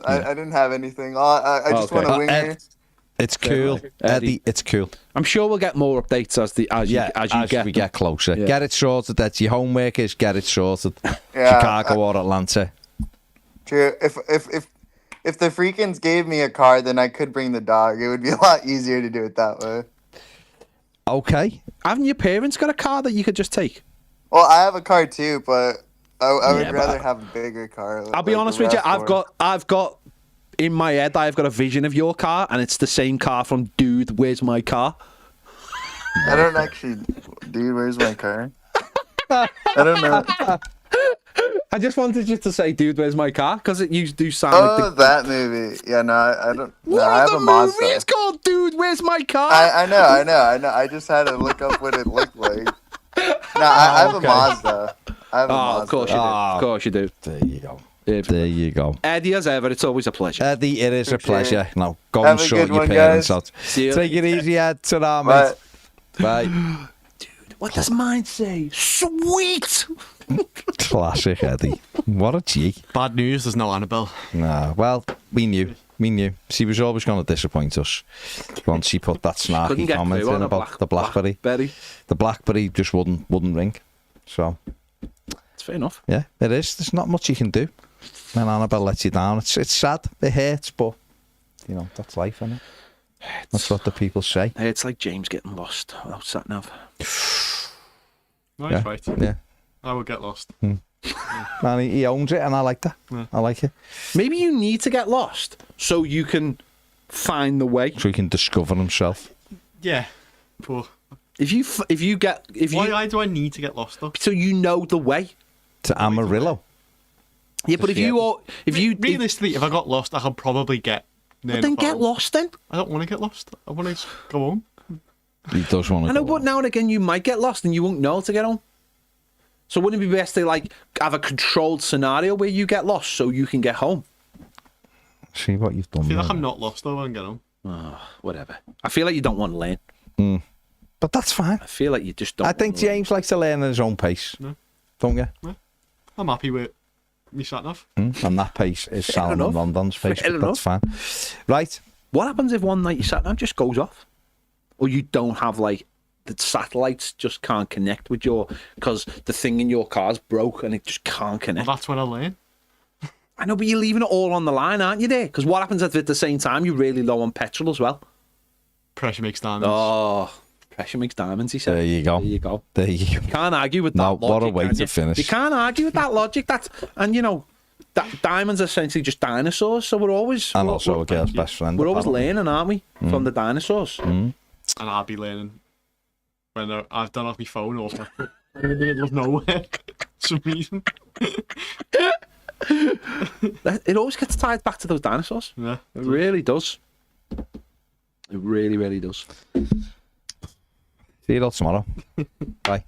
I didn't have anything. I just Okay. want to wing Ed, her. it's cool, Eddie. It's cool. I'm sure we'll get more updates as we get closer. Yeah. Get it sorted. That's your homework. Is get it sorted. Yeah, Chicago or Atlanta. True. If the Freakins gave me a car, then I could bring the dog. It would be a lot easier to do it that way. Okay. Haven't your parents got a car that you could just take? Well, I have a car too, but I would Yeah, rather but have a bigger car. I'll be like honest the with you. RAV4. I've got in my head. I've got a vision of your car, and it's the same car from Dude, Where's My Car? I don't actually. Dude, where's my car? I don't know. I just wanted you to say, Dude, Where's My Car? Because you do sound like Oh, that movie. Yeah, no, I don't. No, What I have the a Mazda. movie? It's called Dude, Where's My Car? I know. I just had to look up what it looked like. No, I have a Mazda. I have a Mazda. Of course you do. Of course you do. There you go. Yeah. There you go. Eddie, as ever, it's always a pleasure. Eddie, it is a For sure. pleasure. Now, go Have and a sort good your one, parents guys. out. See you Take it later. easy, Ed. Ta-ra, Bye. mate. Bye. What does mine say? Sweet! Classic, Eddie. What a G. Bad news, there's no Annabelle. Nah, well, we knew. She was always going to disappoint us once she put that snarky Couldn't get comment through on in a about the BlackBerry. Blackberry. The BlackBerry just wouldn't ring. So, It's fair enough. yeah, it is. There's not much you can do when Annabelle lets you down. It's sad. It hurts, but, you know, that's life, isn't it? That's what the people say. Hey, it's like James getting lost without sat nav. No, Yeah. he's right. Yeah. I would get lost. And he owns it, and I like that. Yeah. I like it. Maybe you need to get lost so you can find the way. So he can discover himself. Yeah. But Why why do I need to get lost though? so you know the way. To Amarillo. Yeah, but if you Realistically, if I got lost, I could probably get. but then get lost then. I don't want to get lost. I want to go home. He does want to I know, go but now and again you might get lost and you won't know to get home. So wouldn't it be best to like have a controlled scenario where you get lost so you can get home? See what you've done I feel like there. I'm not lost though when I get home. Oh, whatever. I feel like you don't want to learn. But that's fine. I feel like you just don't. I think want to learn. James likes to learn at his own pace. No. Don't you? I'm happy with me sat nav. And that pace is Salmon enough. Rondon's pace, Fair but that's fine. Right. What happens if one night your sat nav just goes off, or you don't have like the satellites just can't connect with your because the thing in your car's broke and it just can't Well, connect? that's when I learn. I know, but you're leaving it all on the line, aren't you? There, because what happens if at the same time you're really low on petrol as well? Pressure makes diamonds. Oh, pressure makes diamonds. He said. There you go. There you go. There you go. You can't argue with that No, logic. what a way can to you? finish. You can't argue with that logic. And you know, diamonds are essentially just dinosaurs, so we're always... And also a girl's best friend. We're always learning, aren't we, from the dinosaurs? And I'll be learning when I've done off my phone or in the middle of nowhere for some reason. It always gets tied back to those dinosaurs. Yeah. It really does. It really, really does. See you all tomorrow. Bye.